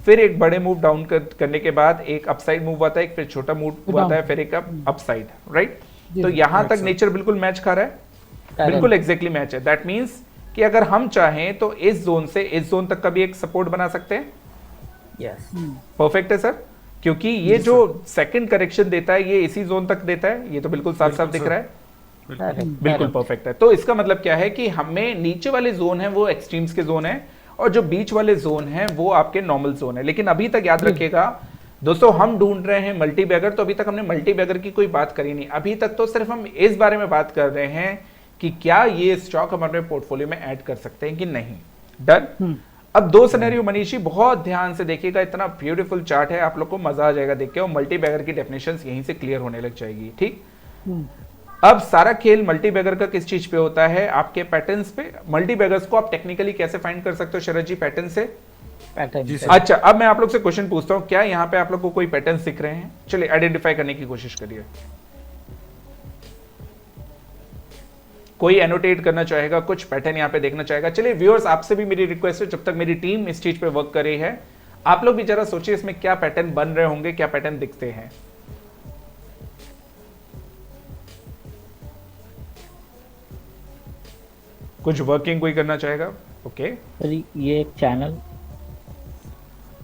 फिर एक बड़े मूव डाउन करने के बाद एक अपसाइड मूव आता है, एक फिर छोटा मूव आता है, फिर एक अपसाइड, राइट? तो यहां तक नेचर बिल्कुल मैच खा रहा है, बिल्कुल एग्जैक्टली मैच है। दैट मींस कि अगर हम चाहें तो इस जोन से इस जोन तक का भी एक सपोर्ट बना सकते हैं। यस परफेक्ट है सर, क्योंकि ये जो सेकंड करेक्शन देता है ये इसी जोन तक देता है, ये तो बिल्कुल साफ साफ दिख रहा है, बिल्कुल परफेक्ट है। तो इसका मतलब क्या है कि हमें नीचे वाले जोन है वो एक्सट्रीम्स के जोन है और जो बीच वाले जोन है वो आपके नॉर्मल जोन है। लेकिन अभी तक याद रखिएगा दोस्तों, हम ढूंढ रहे हैं मल्टी बैगर, तो अभी तक हमने मल्टी बैगर की कोई बात करी नहीं। अभी तक तो सिर्फ हम इस बारे में बात कर रहे हैं कि क्या ये स्टॉक हम अपने पोर्टफोलियो में ऐड कर सकते हैं कि नहीं। डन। अब दो सिनेरियो मनीष जी बहुत ध्यान से देखिएगा, इतना ब्यूटीफुल चार्ट है, आप लोग को मजा आ जाएगा देख के और मल्टी बैगर की डेफिनेशंस यहीं से क्लियर होने लग जाएगी। ठीक। अब सारा खेल मल्टी बैगर का किस चीज पे होता है? आपके पैटर्न्स पे। मल्टी बैगर्स को आप टेक्निकली कैसे फाइंड कर सकते हो शरद जी? पैटर्न से। अच्छा, अब मैं आप लोग से क्वेश्चन पूछता हूं, क्या यहाँ पे आप लोग को कोई पैटर्न दिख रहे हैं? चलिए आइडेंटिफाई करने की कोशिश करिए। कोई एनोटेट करना चाहेगा, कुछ पैटर्न यहाँ पे देखना चाहेगा? चलिए व्यूअर्स, आपसे भी मेरी रिक्वेस्ट है, जब तक मेरी टीम इस चीज पे वर्क कर रही है, आप लोग भी जरा सोचिए इसमें क्या पैटर्न बन रहे होंगे, क्या पैटर्न दिखते हैं। कुछ वर्किंग कोई करना चाहेगा? ओके। ये एक चैनल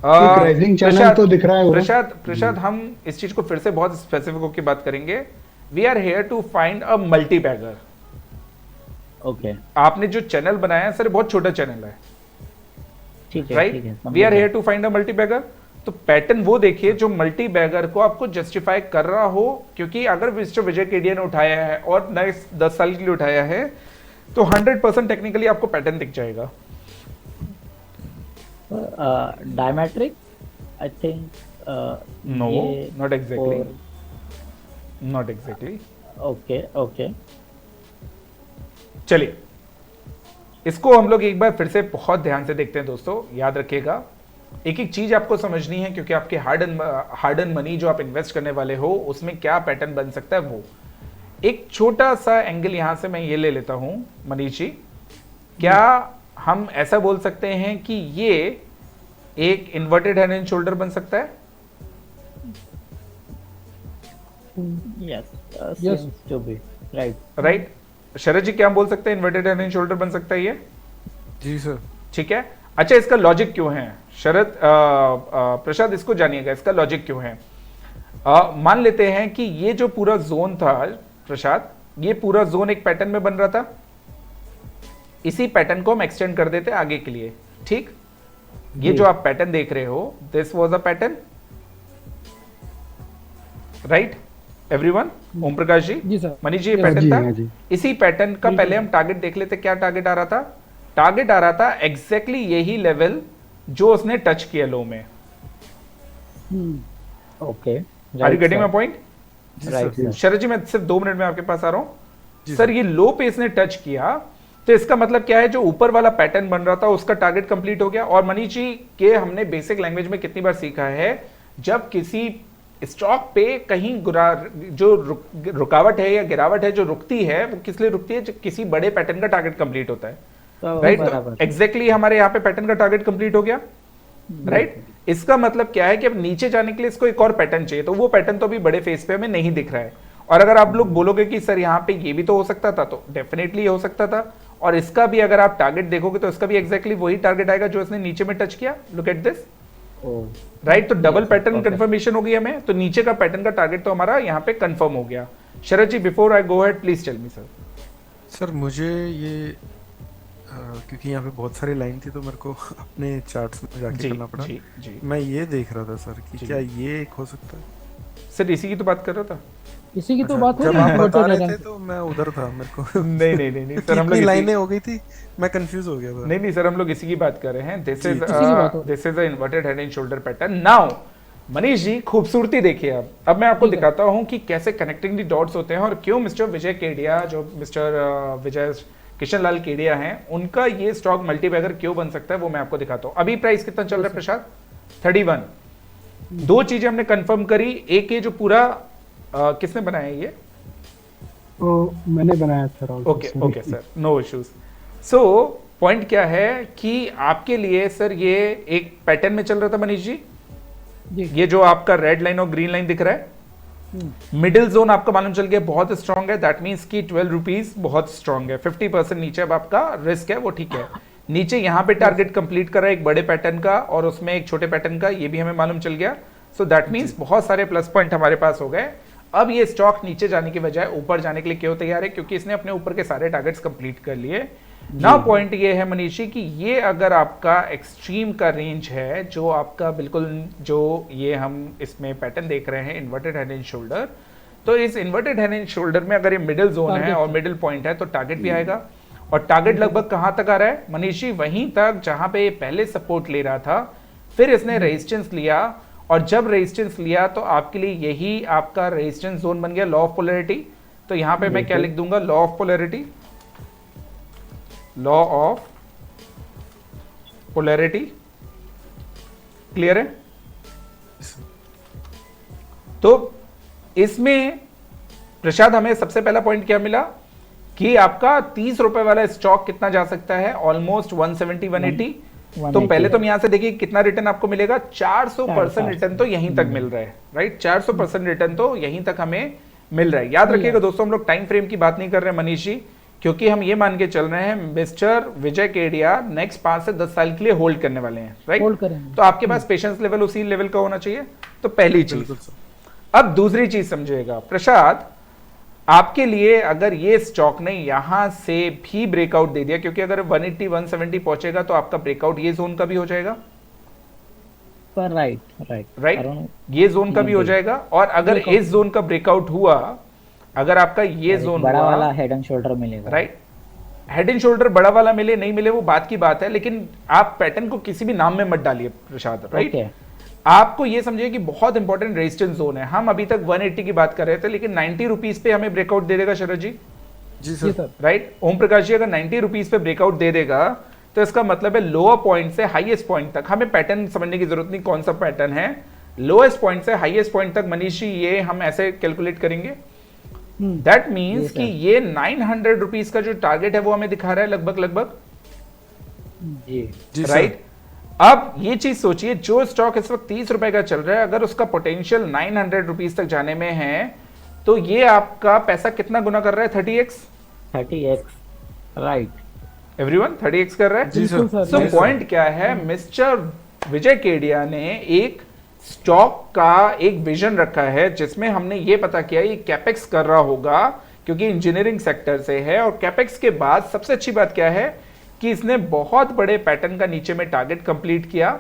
राइजिंग चैनल तो दिख रहा है। प्रसाद हम इस चीज को फिर से बहुत स्पेसिफिक होकर बात करेंगे। We are here to find a multi bagger. Okay. आपने जो चैनल बनाया है सर बहुत छोटा चैनल है, ठीक है, right? We are here to find a multi bagger. तो पैटर्न वो देखिए जो मल्टी बैगर को आपको जस्टिफाई कर रहा हो, क्योंकि अगर मिस्टर विजय केडिया ने उठाया है और नेक्स्ट 10 साल के लिए उठाया है तो 100% टेक्निकली आपको पैटर्न दिख जाएगा। Diametric I think no, not exactly, not exactly. Okay okay, चलिए इसको हम लोग एक बार फिर से बहुत ध्यान से देखते हैं दोस्तों। याद रखिएगा एक एक चीज आपको समझनी है, क्योंकि आपके हार्ड एंड मनी जो आप इन्वेस्ट करने वाले हो उसमें क्या पैटर्न बन सकता है। वो एक छोटा सा एंगल यहां से मैं ये ले लेता हूं मनीष जी, क्या हम ऐसा बोल सकते हैं कि ये एक इन्वर्टेड हेड एंड शोल्डर बन सकता है? Yes to be right. Sharad ji क्या बोल सकते हैं, इन्वर्टेड हेड एंड शोल्डर बन सकता है ये? जी सर। ठीक है, अच्छा इसका लॉजिक क्यों है शरद, प्रसाद इसको जानिएगा, इसका लॉजिक क्यों है? मान लेते हैं कि ये जो पूरा जोन था प्रसाद, ये पूरा जोन एक पैटर्न में बन रहा था, इसी पैटर्न को हम एक्सटेंड कर देते आगे के लिए, ठीक? ये जो आप पैटर्न देख रहे हो, this was a pattern, right everyone? Om Prakash ji, जी सर। मनीष जी, ये जी, पैटर्न जी, था। हाँ जी। इसी पैटर्न का पहले हम टारगेट देख लेते, क्या टारगेट आ रहा था? टारगेट आ रहा था एग्जैक्टली यही लेवल जो उसने टच किया लो में। Okay, are you getting my point? Right sir. Sharad ji, मैं सिर्फ 2 मिनट में आपके पास आ रहा हूं। जी सर ये लो पे इसने टच किया, तो इसका मतलब क्या है, जो ऊपर वाला पैटर्न बन रहा था उसका टारगेट कंप्लीट हो गया। और मनीष जी के हमने बेसिक लैंग्वेज में कितनी बार सीखा है, जब किसी स्टॉक पे कहीं रुकावट है या गिरावट है जो रुकती है, वो किस लिए रुकती है? जब किसी बड़े पैटर्न का टारगेट कंप्लीट होता है, राइट? तो एग्जैक्टली हमारे यहाँ पे पैटर्न का टारगेट कंप्लीट हो गया, राइट? इसका मतलब क्या है कि अब नीचे जाने के लिए इसको एक और पैटर्न चाहिए, तो वो पैटर्न तो अभी बड़े फेस पे हमें नहीं दिख रहा है। और अगर आप लोग बोलोगे कि सर यहाँ पे ये भी तो हो सकता था, तो डेफिनेटली हो सकता था। और इसका भी अगर आप टारगेट देखोगे तो इसका भी एग्जैक्टली वही टारगेट आएगा जो इसने नीचे में टच किया। Look at this, right? तो डबल पैटर्न कंफर्मेशन हो गई हमें, तो नीचे का पैटर्न का टारगेट तो हमारा यहाँ पे कंफर्म हो गया। Sharad ji, before I go ahead please tell me sir. Sir मुझे ये क्योंकि यहाँ पे बहुत सारी लाइन थी, तो मेरे को अपने चार्ट्स में जाके करना पड़ा। जी जी मैं ये देख रहा था सर कि जी। क्या ये एक हो सकता है? सर इसी की तो बात कर रहा था। इसी की तो अच्छा, बात हो जब रही आप है बता inverted रहे head थे and- तो मैं उधर था, मेरे को नहीं सर, हम लोग इतनी लाइनें हो गई थी, मैं कंफ्यूज हो गया था। नहीं सर, हम लोग इसी की बात कर रहे हैं। दिस जी, इज इसी की बात हो रही this is a inverted head and shoulder pattern. Now Manish ji, खूबसूरती देखिए। अब मैं आपको ठीक है। दिखाता हूं कि कैसे कनेक्टिंग दी डॉट्स होते हैं, और क्यों मिस्टर विजय केडिया, जो मिस्टर विजय किशन लाल केडिया हैं, उनका ये स्टॉक मल्टीबैगर क्यों बन सकता है, वो मैं आपको दिखाता हूं। अभी प्राइस कितना चल रहा है प्रसाद? 31। दो चीजें हमने कंफर्म करी, एक ये जो पूरा किसने बनाया है ये? तो मैंने बनाया sir. Okay okay sir, no issues. So point क्या है कि आपके लिए सर ये एक पैटर्न में चल रहा था मनीष जी, जी। ये जो आपका रेड लाइन और ग्रीन लाइन दिख रहा है, मिडिल जोन आपका मालूम चल गया बहुत स्ट्रांग है। दैट मींस कि 12 रुपीज बहुत स्ट्रांग है। 50% नीचे अब आपका रिस्क है, वो ठीक है। नीचे यहाँ पे टारगेट कंप्लीट करा एक बड़े पैटर्न का और उसमें एक छोटे पैटर्न का, ये भी हमें मालूम चल गया। सो दैट मींस बहुत सारे प्लस पॉइंट हमारे पास हो गए। अब ये स्टॉक नीचे जाने की बजाय ऊपर जाने के लिए क्यों तैयार है? क्योंकि इसने अपने ऊपर के सारे टारगेट्स कंप्लीट कर लिए। नाउ पॉइंट ये है मनीषी कि ये अगर आपका एक्सट्रीम का रेंज है, जो आपका बिल्कुल जो ये हम इसमें पैटर्न देख रहे हैं इन्वर्टेड हेड एंड शोल्डर, तो इस इन्वर्टेड हेड एंड शोल्डर में अगर ये मिडिल जोन है और मिडिल पॉइंट है तो टारगेट भी आएगा। और टारगेट लगभग कहां तक आ रहा है मनीषी? वहीं तक जहां पे ये पहले सपोर्ट ले रहा था, फिर इसने रेजिस्टेंस लिया, और जब रेजिस्टेंस लिया तो आपके लिए यही आपका रेजिस्टेंस जोन बन गया, लॉ ऑफ पोलैरिटी। तो यहां पे मैं क्या लिख दूंगा? Law of polarity, law of polarity. Clear है? तो इसमें प्रसाद हमें सबसे पहला पॉइंट क्या मिला कि आपका 30 रुपए वाला स्टॉक कितना जा सकता है? ऑलमोस्ट 170 180। तो पहले तो यहां से देखिए कितना रिटर्न आपको मिलेगा, 400% रिटर्न तो यहीं तक मिल रहा है, राइट? 400% रिटर्न तो यहीं तक हमें मिल रहा है। याद रखिएगा दोस्तों, हम लोग टाइम फ्रेम की बात नहीं कर रहे हैं मनीष जी, क्योंकि हम ये मान के चल रहे हैं मिस्टर विजय केडिया नेक्स्ट 5 से 10 साल के लिए होल्ड करने वाले हैं, राइट? होल्ड करेंगे। तो आपके पास पेशेंस लेवल उसी लेवल का होना चाहिए। तो पहली चीज। अब दूसरी चीज समझिएगा प्रसाद, आपके लिए अगर ये स्टॉक ने यहां से भी ब्रेकआउट दे दिया, क्योंकि अगर 180 170 पहुंचेगा तो आपका ब्रेकआउट ये जोन का भी हो जाएगा, राइट? ये जोन का भी हो जाएगा। और अगर इस जोन का ब्रेकआउट हुआ, अगर आपका ये जोन बड़ा वाला हेड एंड शोल्डर मिलेगा, राइट? हेड एंड शोल्डर बड़ा वाला मिले नहीं मिले वो बात की बात है, लेकिन आप पैटर्न को किसी भी नाम में मत डालिए प्रसाद, राइट? आपको ये समझिए कि बहुत इंपॉर्टेंट रेजिस्टेंस जोन है। हम अभी तक 180 की बात कर रहे थे, लेकिन 90 रुपीज पे हमें ब्रेकआउट दे देगा शरद जी, जी सर, राइट? ओम प्रकाश जी, अगर 90 रुपीज पे ब्रेकआउट दे देगा तो इसका मतलब है लोअर पॉइंट से हाईएस्ट पॉइंट तक हमें पैटर्न समझने की जरूरत नहीं, कौन सा पैटर्न है। लोएस्ट पॉइंट से हाईएस्ट पॉइंट तक मनीष जी ये हम ऐसे कैलकुलेट करेंगे। दैट मीन्स कि ये 900 रुपीज का जो टारगेट है वो हमें दिखा रहा है लगभग, राइट? अब ये चीज सोचिए, जो स्टॉक इस वक्त 30 रुपए का चल रहा है, अगर उसका पोटेंशियल 900 रुपीज तक जाने में है, तो ये आपका पैसा कितना गुना कर रहा है? 30x, 30x right. Everyone 30x कर रहा है। जी बिल्कुल सर। सर, सो जी सर। पॉइंट क्या है, मिस्टर विजय केडिया ने एक स्टॉक का एक विजन रखा है जिसमें हमने ये पता किया ये कैपेक्स कर रहा होगा क्योंकि इंजीनियरिंग सेक्टर से है, और कैपेक्स के बाद सबसे अच्छी बात क्या है कि इसने बहुत बड़े पैटर्न का नीचे में टारगेट कंप्लीट किया।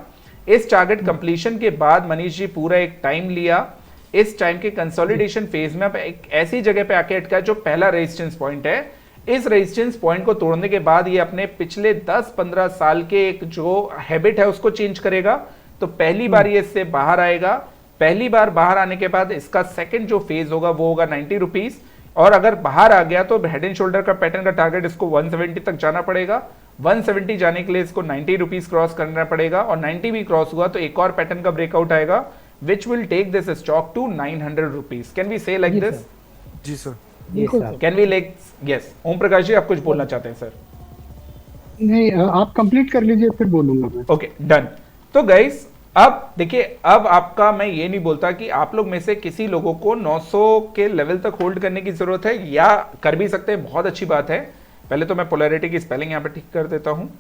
इस टारगेट कंप्लीशन के बाद मनीष जी पूरा एक टाइम लिया, इस टाइम के कंसोलिडेशन फेज में अब एक ऐसी जगह पे आके अटका जो पहला रेजिस्टेंस पॉइंट है। इस रेजिस्टेंस पॉइंट को तोड़ने के बाद ये अपने पिछले 10-15 साल के एक जो हैबिट है उसको चेंज करेगा। तो पहली बार ये इससे बाहर आएगा, पहली बार बाहर आने के बाद इसका सेकंड जो फेज होगा वो होगा 90 रुपीज, और अगर बाहर आ गया तो हेड एंड शोल्डर का पैटर्न का टारगेट इसको 170 तक जाना पड़ेगा। 170 जाने के लिए इसको 90 रुपीज क्रॉस करना पड़ेगा, और 90 भी क्रॉस हुआ तो एक और पैटर्न का ब्रेकआउट आएगा which will take this stock to 900 rupees. Can we say like जी this? सर। जी सर। बिल्कुल sir. Sir. Can we like yes? Om Prakash ji आप कुछ बोलना चाहते हैं सर? नहीं, आप कंप्लीट कर लीजिए फिर बोलूंगा मैं। Okay done. तो गाइस अब देखिए, अब आपका मैं ये नहीं बोलता कि आप लोग में से किसी लोगों को 900 के लेवल तक होल्ड करने की जरूरत है, या कर भी सकते हैं, बहुत अच्छी बात है। पहले तो मैं पोलैरिटी की स्पेलिंग यहाँ पे ठीक कर देता हूँ,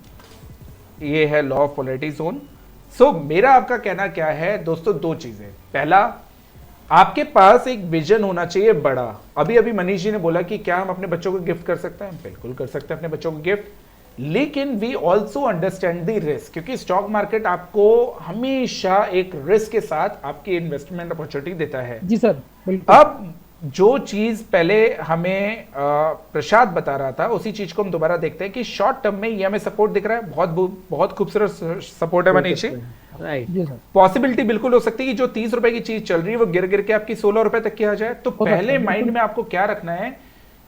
ये है लॉ ऑफ पोलैरिटी जोन। सो मेरा आपका कहना क्या है दोस्तों, दो चीजें। पहला, आपके पास एक विजन होना चाहिए बड़ा। अभी अभी मनीष जी ने बोला कि क्या हम अपने बच्चों को गिफ्ट कर सकते हैं, बिल्कुल कर सकते हैं अपने बच्चों को गिफ्ट, लेकिन we also understand the risk, क्योंकि स्टॉक मार्केट आपको हमेशा एक रिस्क के साथ आपकी इन्वेस्टमेंट अपॉर्चुनिटी देता है। जी सर बिल्कुल। अब जो चीज पहले हमें प्रसाद बता रहा था उसी चीज को हम दोबारा देखते हैं कि शॉर्ट टर्म में ये हमें सपोर्ट दिख रहा है, बहुत खूबसूरत सपोर्ट है मनीष जी। राइट। जी सर। पॉसिबिलिटी बिल्कुल हो सकती है कि जो 30 रुपए की चीज चल रही है वो गिर गिर के आपकी 16 रुपए तक की आ जाए। तो सकता पहले है, माइंड में आपको क्या रखना है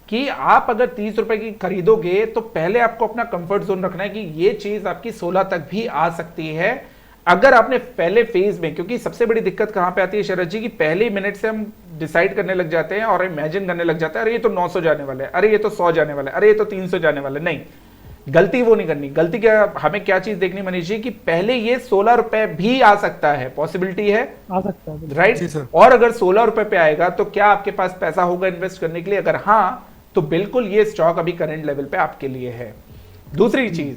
कि आप अगर 30 रुपए की खरीदोगे तो पहले आपको अपना कंफर्ट जोन रखना है कि ये चीज आपकी 16 तक भी आ सकती है। अगर आपने पहले फेज में, क्योंकि सबसे बड़ी दिक्कत कहां पे आती है शरद जी, कि पहले मिनट से हम डिसाइड करने लग जाते हैं और इमेजिन करने लग जाते हैं, अरे ये तो 900 जाने वाला है, अरे ये तो 100 जाने वाला है, अरे ये तो 300 जाने वाला है। नहीं, गलती वो नहीं करनी। गलती क्या, हमें क्या चीज देखनी मनीष जी, कि पहले ये 16 रुपए भी आ सकता है, पॉसिबिलिटी है, आ सकता है बिल्कुल। राइट। जी सर। और अगर 16 रुपए पे आएगा तो क्या आपके पास पैसा होगा इन्वेस्ट करने के लिए? अगर हाँ, तो बिल्कुल ये स्टॉक अभी करंट लेवल पे आपके लिए है। दूसरी चीज,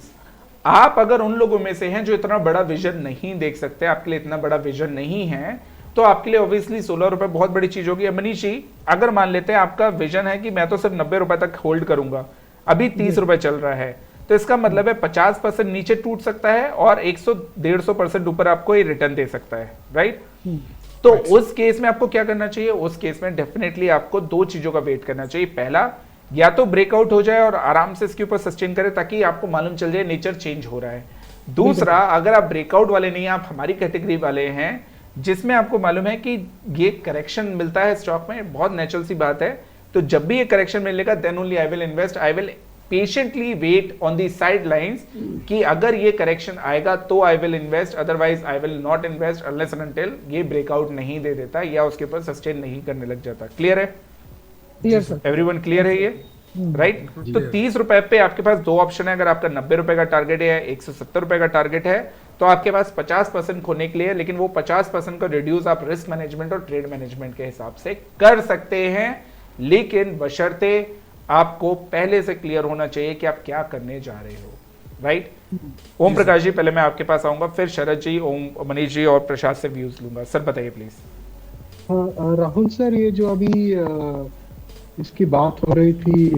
आप अगर उन लोगों में से हैं जो इतना बड़ा विजन नहीं देख सकते, आपके लिए इतना बड़ा विजन नहीं है, तो आपके लिए ऑब्वियसली 16 रुपए बहुत बड़ी चीज होगी। मनीष जी, अगर मान लेते हैं आपका विजन है कि मैं तो सिर्फ 90 रुपए तक होल्ड करूंगा, अभी 30 रुपए चल रहा है, तो इसका मतलब है 50% नीचे टूट सकता है और 100-150% ऊपर आपको ये रिटर्न दे सकता है, राइट। तो उस केस में आपको क्या करना चाहिए? उस केस में डेफिनेटली आपको दो चीजों का वेट करना चाहिए। पहला, या तो ब्रेकआउट हो जाए और आराम से इसके ऊपर सस्टेन करे ताकि आपको मालूम चल जाए नेचर चेंज हो रहा है। दूसरा, अगर आप ब्रेकआउट वाले नहीं, आप हमारी कैटेगरी वाले हैं जिसमें आपको मालूम है कि ये करेक्शन मिलता है स्टॉक में, बहुत नेचुरल सी बात है, तो जब भी ये करेक्शन मिलेगा then only I will invest, I will patiently wait on the side lines कि अगर ये करेक्शन आएगा तो I will invest, otherwise I will not invest unless and until ये ब्रेकआउट नहीं दे देता या उसके ऊपर सस्टेन नहीं करने लग जाता। क्लियर है? Clear sir. एवरीवन क्लियर है ये, राइट? तो 30 रुपए पे आपके पास दो ऑप्शन है। अगर आपका 90 रुपए का टारगेट है, 170 रुपए का टारगेट है, तो आपके पास 50% खोने के लिए, लेकिन वो 50% का रिड्यूस आप रिस्क मैनेजमेंट और ट्रेड मैनेजमेंट के हिसाब से कर सकते हैं, लेकिन बशर्ते आपको पहले से क्लियर होना चाहिए कि आप क्या करने जा रहे हो, राइट? ओम प्रकाश जी, पहले मैं आपके पास आऊंगा, फिर शरद जी, ओम, मनीष जी और प्रसाद से व्यूज लूंगा। सर बताइए प्लीज। राहुल सर, ये जो अभी इसकी बात हो रही थी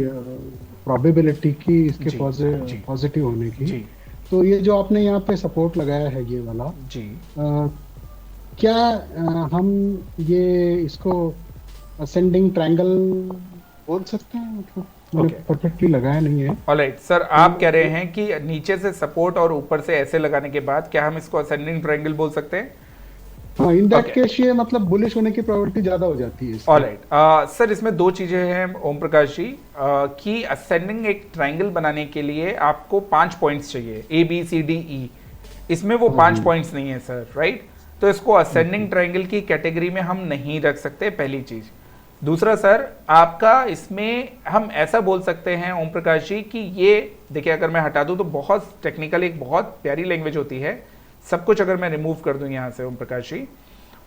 प्रोबेबिलिटी की इसके जी, जी। पॉजिटिव होने की, जी तो ये जो आपने यहाँ पे सपोर्ट लगाया है ये वाला, जी, क्या हम ये इसको असेंडिंग ट्रायंगल बोल सकते हैं? मतलब मैंने Okay. परफेक्टली लगाया नहीं है। ऑलराइट सर, आप कह रहे हैं कि नीचे से सपोर्ट और ऊपर से ऐसे लगाने के बाद क्या हम इसको असेंडिंग ट्रायंगल बोल सकते हैं? हाँ, इन दैट Okay. केस ये मतलब बुलिश होने की प्रोबेबिलिटी ज्यादा हो जाती है इसमें। ऑलराइट सर, इसमें दो चीजें हैं ओम प्रकाश जी, कि असेंडिंग एक ट्रायंगल बनाने के लिए आपको 5 पॉइंट्स चाहिए, ABCDE। इसमें वो 5 पॉइंट्स नहीं है सर, राइट? तो इसको असेंडिंग ट्रायंगल की कैटेगरी में हम नहीं रख सकते, पहली चीज। दूसरा सर, आपका इसमें हम ऐसा बोल सकते हैं ओम प्रकाश जी कि ये देखिए, अगर मैं हटा दूं तो बहुत टेक्निकल, एक बहुत प्यारी लैंग्वेज होती है, सब कुछ अगर मैं रिमूव कर दूं यहाँ से ओम प्रकाश जी,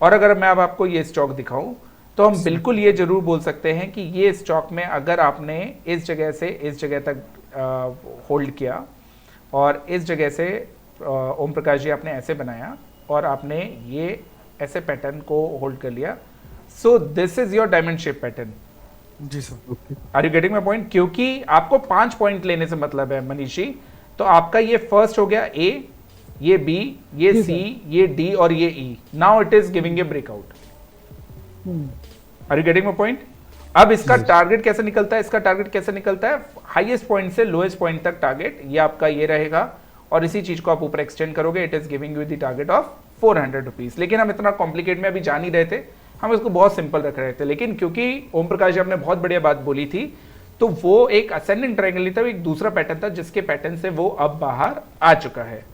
और अगर मैं अब आपको ये स्टॉक दिखाऊं, तो हम बिल्कुल ये जरूर बोल सकते हैं कि ये स्टॉक में अगर आपने इस जगह से इस जगह तक होल्ड किया और इस जगह से ओम प्रकाश जी आपने ऐसे बनाया और आपने ये ऐसे पैटर्न को होल्ड कर लिया, so this is your diamond shape pattern. जी sir. Are you getting my point? क्योंकि आपको 5 पॉइंट लेने से मतलब है मनीष जी, तो आपका ये फर्स्ट हो गया ए, ये बी, ये सी, ये डी और ये E. Now it is giving a breakout. Are you getting my point? अब इसका टारगेट कैसे निकलता है? इसका टारगेट कैसे निकलता है? हाईएस्ट पॉइंट से लोएस्ट पॉइंट तक टारगेट ये आपका ये रहेगा और इसी चीज को आप ऊपर एक्सटेंड करोगे, it is giving you the target of 400 rupees. लेकिन हम इतना कॉम्प्लिकेट में अभी जा नहीं रहे थे, हम इसको बहुत सिंपल रख रहे थे। लेकिन क्योंकि ओम प्रकाश जी आपने बहुत बढ़िया बात बोली थी, तो वो एक असेंडिंग ट्रायंगल नहीं था, एक दूसरा पैटर्न था जिसके पैटर्न से वो अब बाहर आ चुका है।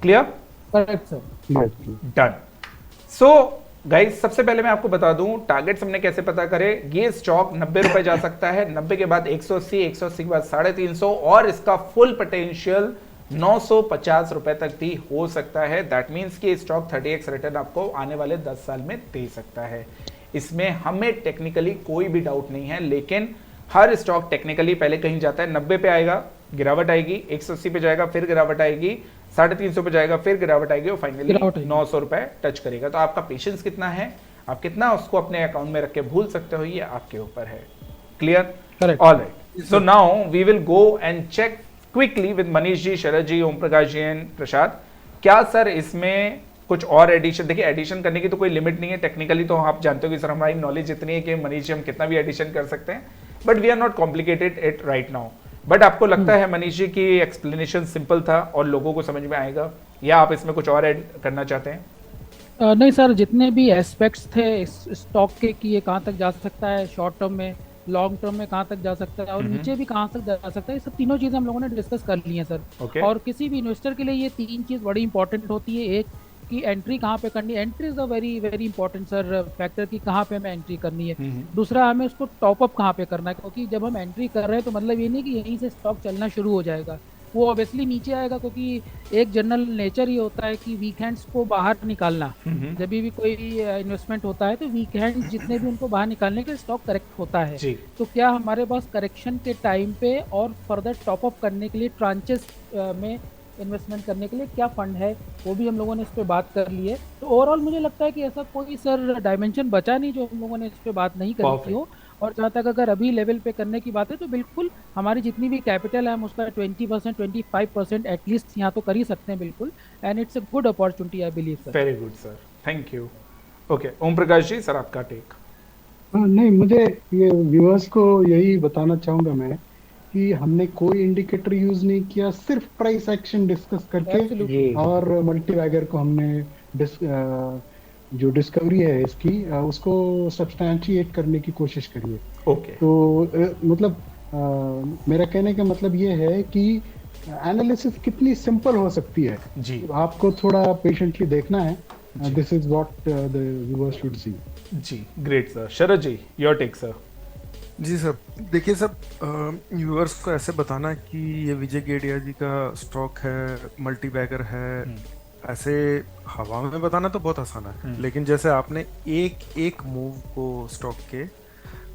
Clear? Correct sir. Done. So guys, सबसे पहले मैं आपको बता दूं टारगेट्स हमने कैसे पता करे। ये स्टॉक 90 रुपए जा सकता है, 90 के बाद 180, 180 के बाद 350 और इसका फुल पोटेंशियल 950 रुपए तक भी हो सकता है। दैट मीन्स कि स्टॉक 30x रिटर्न आपको आने वाले 10 साल में दे सकता है। इसमें हमें टेक्निकली कोई भी डाउट नहीं है, लेकिन हर स्टॉक टेक्निकली पहले कहीं जाता है, 90 पे आएगा, गिरावट आएगी, 180 पे जाएगा, फिर गिरावट आएगी, 350 पे जाएगा, फिर गिरावट आएगी और फाइनली 900 रुपए टच करेगा। तो आपका पेशेंस कितना है, आप कितना उसको अपने अकाउंट में रख के भूल सकते हो, ये आपके ऊपर है। Clear? Correct. Alright, so now we will go and check quickly with Manish ji, Sharad ji, Om Prakash ji and Prasad. क्या सर इसमें कुछ और एडिशन? देखिए, एडिशन करने की तो कोई लिमिट नहीं है टेक्निकली, तो आप जानते हो कि सर हमारी नॉलेज इतनी है कि मनीष जी हम कितना भी एडिशन कर सकते हैं, but we are not complicated it right now. But आपको लगता है मनीष जी की एक्सप्लेनेशन सिंपल था और लोगों को समझ में आएगा, या आप इसमें कुछ और ऐड करना चाहते हैं? नहीं सर, जितने भी एस्पेक्ट्स थे इस स्टॉक के कि ये कहाँ तक जा सकता है शॉर्ट टर्म में, लॉन्ग टर्म में कहाँ तक जा सकता है और नीचे भी कहाँ तक जा सकता है, ये सब तीनों चीज़ें हम लोगों ने डिस्कस कर ली हैं सर। Okay. और किसी भी इन्वेस्टर के लिए ये तीन चीज़ बड़ी इंपॉर्टेंट होती है। एक कि एंट्री कहाँ पे करनी है, entry is a very very important sir factor कि कहाँ पे हमें एंट्री करनी है। दूसरा, हमें उसको टॉप अप कहाँ पे करना है, क्योंकि जब हम एंट्री कर रहे हैं तो मतलब ये नहीं कि यहीं से स्टॉक चलना शुरू हो जाएगा, वो ऑब्वियसली नीचे आएगा, क्योंकि एक जनरल नेचर ये होता है कि वीकेंड्स को बाहर निकालना। जब भी कोई इन्वेस्टमेंट होता है तो वीकेंड जितने भी उनको बाहर निकालने के लिए स्टॉक करेक्ट होता है जी। तो क्या हमारे पास करेक्शन के टाइम पे और फर्दर टॉप अप करने के लिए ट्रांचेस में इन्वेस्टमेंट करने के लिए क्या फंड है, वो भी हम लोगों ने इस पर बात कर ली है। तो ओवरऑल मुझे लगता है कि ऐसा कोई सर डायमेंशन बचा नहीं जो हम लोगों ने इस पर बात नहीं करी थी हो। और जहाँ तक अगर अभी लेवल पे करने की बात है तो बिल्कुल हमारी जितनी भी कैपिटल है हम उसका 20% 25% एटलीस्ट यहाँ तो कर ही सकते हैं बिल्कुल, and it's a good opportunity I believe sir. Very good sir, thank you. Okay, Om Prakash ji, sir आपका टेक। नहीं, मुझे ये व्यूअर्स को यही बताना चाहूंगा मैं कि हमने कोई इंडिकेटर यूज नहीं किया, सिर्फ प्राइस एक्शन डिस्कस करके और मल्टीबैगर को हमने जो डिस्कवरी है इसकी उसको सब्सटैंशिएट करने की कोशिश करी है। ओके, तो मतलब मेरा कहने का मतलब ये है कि एनालिसिस कितनी सिंपल हो सकती है जी। आपको थोड़ा पेशेंटली देखना है। This is what the viewers should see. जी, great sir. Sharad ji, your take sir. जी सर, देखिए सर, व्यूअर्स को ऐसे बताना कि ये विजय केडिया जी का स्टॉक है, मल्टी बैगर है, ऐसे हवा में बताना तो बहुत आसान है, लेकिन जैसे आपने एक एक मूव को स्टॉक के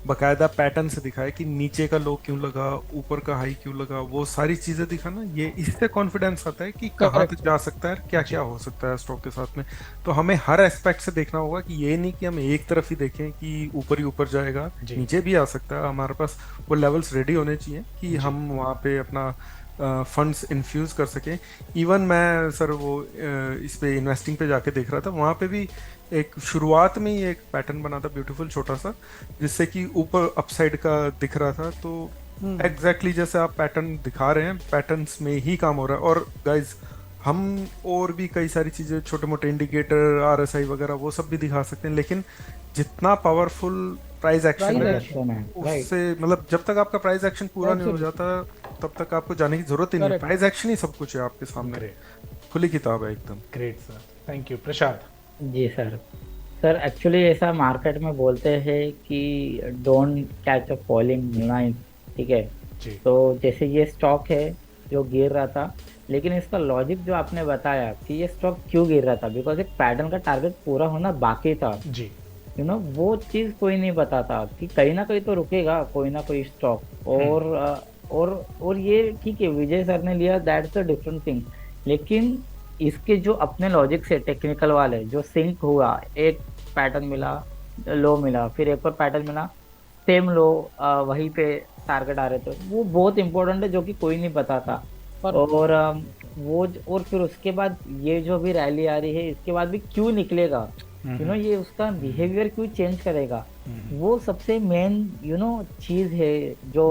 बकायदा पैटर्न से दिखाया कि नीचे का लो क्यों लगा, ऊपर का हाई क्यों लगा, वो सारी चीजें दिखाना, ये इससे कॉन्फिडेंस आता है कि कहाँ तक जा सकता है, क्या क्या हो सकता है स्टॉक के साथ में। तो हमें हर एस्पेक्ट से देखना होगा कि ये नहीं कि हम एक तरफ ही देखें कि ऊपर ही ऊपर जाएगा, नीचे भी आ सकता है। हमारे पास वो लेवल्स रेडी होने चाहिए कि हम वहाँ पे अपना फंड्स इन्फ्यूज कर सकें। इवन मैं सर वो इस पे इन्वेस्टिंग पे जाके देख रहा था, वहाँ पे भी एक शुरुआत में ही एक पैटर्न बना था ब्यूटीफुल छोटा सा, जिससे कि ऊपर अपसाइड का दिख रहा था। तो एग्जैक्टली जैसे आप पैटर्न दिखा रहे हैं, पैटर्न्स में ही काम हो रहा है। और गाइज, हम और भी कई सारी चीज़ें, छोटे मोटे इंडिकेटर, RSI वगैरह, वो सब भी दिखा सकते हैं, लेकिन जितना पावरफुल प्राइस एक्शन है उससे, मतलब जब तक आपका प्राइस एक्शन पूरा नहीं हो जाता तब तक आपको जाने की जरूरत ही नहीं है। प्राइस एक्शन ही सब कुछ है आपके सामने, खुली किताब है एकदम। Great sir, thank you. Prasad ji sir. Sir actually ऐसा मार्केट में बोलते हैं कि don't catch a falling line, ठीक है। तो जैसे ये स्टॉक है जो गिर रहा था, लेकिन इसका लॉजिक जो आपने बताया कि ये स्टॉक क्यों गिर रहा था, बिकॉज एक पैटर्न का टारगेट पूरा होना बाकी था जी। वो चीज़ कोई नहीं बताता कि कहीं ना कहीं तो रुकेगा कोई ना कोई स्टॉक। और ये ठीक है, विजय सर ने लिया, दैट्स अ डिफरेंट थिंग। लेकिन इसके जो अपने लॉजिक से टेक्निकल वाले जो सिंक हुआ, एक पैटर्न मिला, लो मिला, फिर एक और पैटर्न मिला, सेम लो, वहीं पे टारगेट आ रहे थे, वो बहुत इंपॉर्टेंट है जो कि कोई नहीं बताता। पर और और फिर उसके बाद ये जो भी रैली आ रही है, इसके बाद भी क्यों निकलेगा, ये उसका बिहेवियर क्यों चेंज करेगा, वो सबसे मेन चीज है जो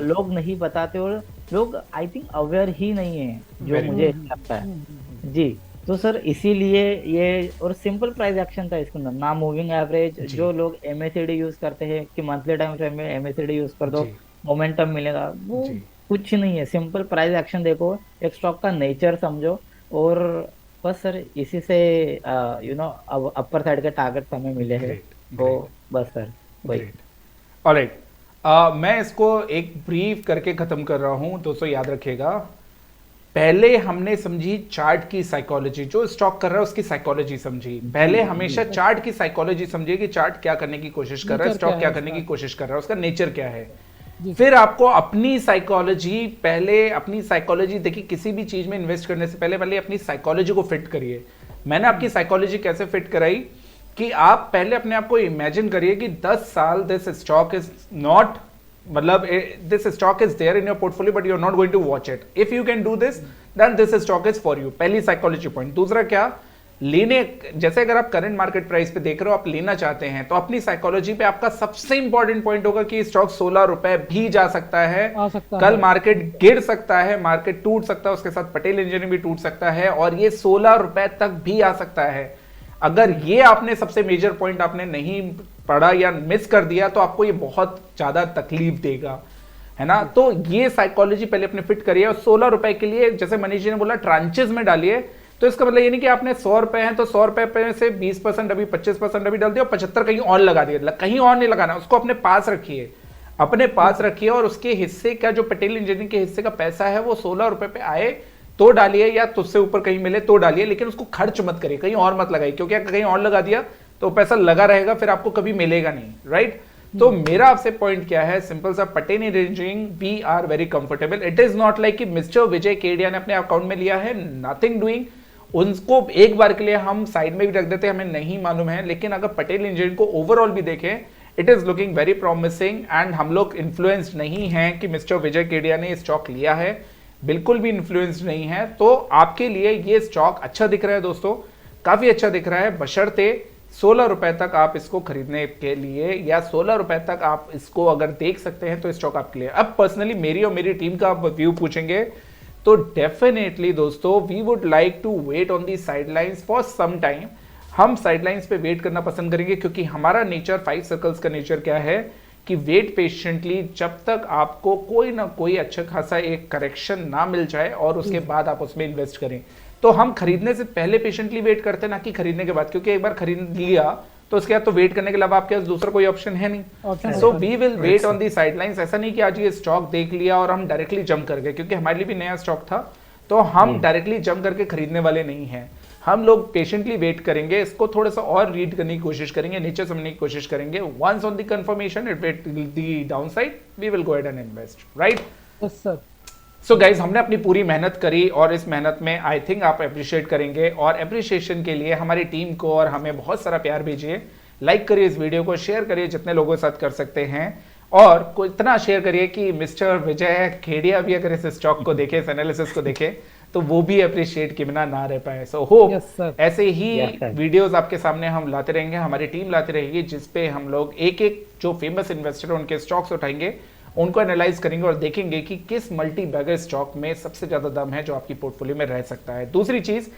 लोग नहीं बताते, और लोग आई थिंक अवेयर ही नहीं है, जो मुझे लगता है। जी, तो सर इसीलिए ये, और सिंपल प्राइस एक्शन था इसके अंदर, ना मूविंग एवरेज, जो लोग एमएसीडी यूज करते हैं कि मंथली टाइम फ्रेम में एमएसीडी यूज कर दो, मोमेंटम मिलेगा, वो कुछ नहीं है। सिंपल प्राइस एक्शन देखो, एक स्टॉक का नेचर समझो, और बस सर इसी से अब अपर साइड के टारगेट हमें मिले हैं, वो बस सर वही। ऑलराइट, मैं इसको एक ब्रीफ करके खत्म कर रहा हूं। दोस्तों याद रखिएगा, पहले हमने समझी चार्ट की साइकोलॉजी, जो स्टॉक कर रहा है उसकी साइकोलॉजी समझी। पहले हमेशा चार्ट की साइकोलॉजी समझिए कि चार्ट क्या करने की कोशिश कर रहा है, स्टॉक क्या करने की कोशिश कर रहा है, उसका नेचर क्या है। फिर आपको अपनी साइकोलॉजी, पहले अपनी साइकोलॉजी देखिए, किसी भी चीज में इन्वेस्ट करने से पहले अपनी साइकोलॉजी को फिट करिए। मैंने आपकी साइकोलॉजी कैसे फिट कराई कि आप पहले अपने आप को इमेजिन करिए कि 10 साल दिस स्टॉक इज नॉट, मतलब this stock is there in your portfolio but you are not going to watch it. If you can do this then this stock is for you. पहली psychology point. दूसरा क्या, लेने, जैसे अगर आप current market price पे देख रहे हो, आप लेना चाहते हैं, तो अपनी साइकोलॉजी पे आपका सबसे इंपॉर्टेंट पॉइंट होगा कि स्टॉक 16 रुपए भी जा सकता है, कल मार्केट गिर सकता है, मार्केट टूट सकता है, उसके साथ पटेल इंजीनियरिंग भी टूट सकता है, और ये 16 रुपए तक भी आ सकता है। अगर ये आपने सबसे मेजर पॉइंट आपने नहीं पढ़ा या मिस कर दिया तो आपको ये बहुत ज्यादा तकलीफ देगा, है ना। तो ये साइकोलॉजी पहले अपने फिट करिए, और 16 रुपए के लिए, जैसे मनीष जी ने बोला, ट्रांचेस में डालिए। तो इसका मतलब ये नहीं कि आपने 100 रुपए हैं तो 100 रुपए पे से 20% अभी, 25% अभी डाल दिया और 75 कहीं और लगा दिया। कहीं और नहीं लगाना, उसको अपने पास रखिए, अपने पास रखिए, और उसके हिस्से का, जो पटेल इंजीनियरिंग के हिस्से का पैसा है, वो 16 रुपए पे आए तो डालिए, या तुझसे ऊपर कहीं मिले तो डालिए, लेकिन उसको खर्च मत करिए, कहीं और मत लगाइए, क्योंकि अगर कहीं और लगा दिया तो पैसा लगा रहेगा, फिर आपको कभी मिलेगा नहीं, राइट। तो मेरा आपसे पॉइंट क्या है, सिंपल सा, Patel engineering we are very comfortable. It is not like कि मिस्टर विजय केडिया ने अपने अकाउंट में लिया है, नथिंग डूइंग, उनको एक बार के लिए हम साइड में भी रख देते हैं, हमें नहीं मालूम है। लेकिन अगर पटेल इंजीनियरिंग को ओवरऑल भी देखें, it is looking very promising, and हम लोग इन्फ्लुएंस्ड नहीं हैं कि मिस्टर विजय केडिया ने स्टॉक लिया है, बिल्कुल भी इन्फ्लुएंस्ड नहीं है। तो आपके लिए ये स्टॉक अच्छा दिख रहा है दोस्तों, काफी अच्छा दिख रहा है, बशर्ते 16 रुपए तक आप इसको खरीदने के लिए, या 16 रुपए तक आप इसको अगर देख सकते हैं तो स्टॉक आपके लिए। अब पर्सनली मेरी और मेरी टीम का आप व्यू पूछेंगे तो डेफिनेटली दोस्तों, we would like to wait on the sidelines for some time. हम साइडलाइंस पे वेट करना पसंद करेंगे, क्योंकि हमारा नेचर, 5 सर्कल्स का नेचर क्या है कि वेट पेशेंटली जब तक आपको कोई ना कोई अच्छा खासा एक करेक्शन ना मिल जाए, और उसके बाद आप उसमें इन्वेस्ट करें। तो हम खरीदने से पहले पेशेंटली वेट करते हैं, ना कि खरीदने के बाद, क्योंकि एक बार खरीद लिया तो उसके बाद तो वेट करने के अलावा आपके पास दूसरा कोई ऑप्शन है नहीं। So we will wait on the sidelines. ऐसा नहीं कि आज ये स्टॉक देख लिया और हम डायरेक्टली जंप कर गए, क्योंकि हमारे लिए भी नया स्टॉक था, तो हम डायरेक्टली जंप करके खरीदने वाले नहीं हैं। हम लोग पेशेंटली वेट करेंगे, इसको थोड़ा सा और रीड करने की कोशिश करेंगे, नीचे समझने की कोशिश करेंगे। Once on the confirmation it wait the downside, we will go ahead and invest, right. Yes sir. So guys, हमने अपनी पूरी मेहनत करी, और इस मेहनत में आई थिंक आप अप्रिशिएट करेंगे, और अप्रिशिएशन के लिए हमारी टीम को और हमें बहुत सारा प्यार भेजिए। लाइक करिए इस वीडियो को, शेयर करिए जितने लोगों के साथ कर सकते हैं, और को इतना शेयर करिए कि मिस्टर विजय केडिया भी अगर इस स्टॉक को देखे, इस एनालिसिस को देखे, तो वो भी अप्रिशिएट के बिना ना रह पाए। सो होप ऐसे ही वीडियोस आपके सामने हम लाते रहेंगे, हमारी टीम लाती रहेगी, जिसपे हम लोग एक एक जो फेमस इन्वेस्टर है उनके स्टॉक्स उठाएंगे, उनको एनालाइज करेंगे, और देखेंगे कि किस मल्टी बैगर स्टॉक में सबसे ज्यादा दम है जो आपकी पोर्टफोलियो में रह सकता है। दूसरी चीज,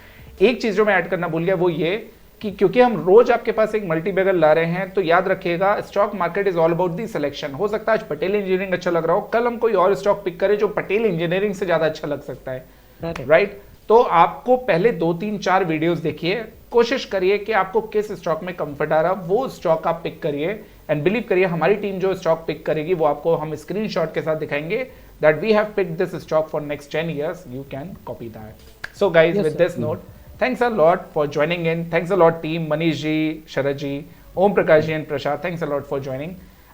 एक चीज जो मैं ऐड करना भूल गया, वो ये कि क्योंकि हम रोज आपके पास एक मल्टी बैगर ला रहे हैं, तो याद रखिएगा, stock market is all about the selection. हो सकता है आज पटेल इंजीनियरिंग अच्छा लग रहा हो, कल हम कोई और स्टॉक पिक करें जो पटेल इंजीनियरिंग से ज्यादा अच्छा लग सकता है, राइट। तो आपको पहले 2, 3, 4 वीडियोस देखिए, कोशिश करिए कि आपको किस स्टॉक में कंफर्ट आ रहा, वो स्टॉक आप पिक करिए, एंड बिलीव करिए हमारी टीम जो स्टॉक पिक करेगी वो आपको हम स्क्रीनशॉट के साथ दिखाएंगे that we have picked this stock for next 10 years, you can copy that. So guys, with this note, thanks a lot for joining in. Thanks a lot team, Manish ji, Sharad ji, Om Prakash ji and Prasad, thanks a lot for joining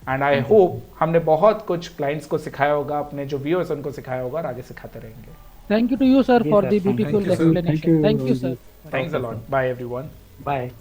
and I hope हमने बहुत कुछ clients को सिखाया होगा, अपने जो viewers उनको सिखाया होगा और आगे सिखाते रहेंगे। Thank you to you sir ji for sir, the thank you, beautiful sir. Explanation. Thank you Thank you, sir. Thanks a lot, bye everyone. Bye.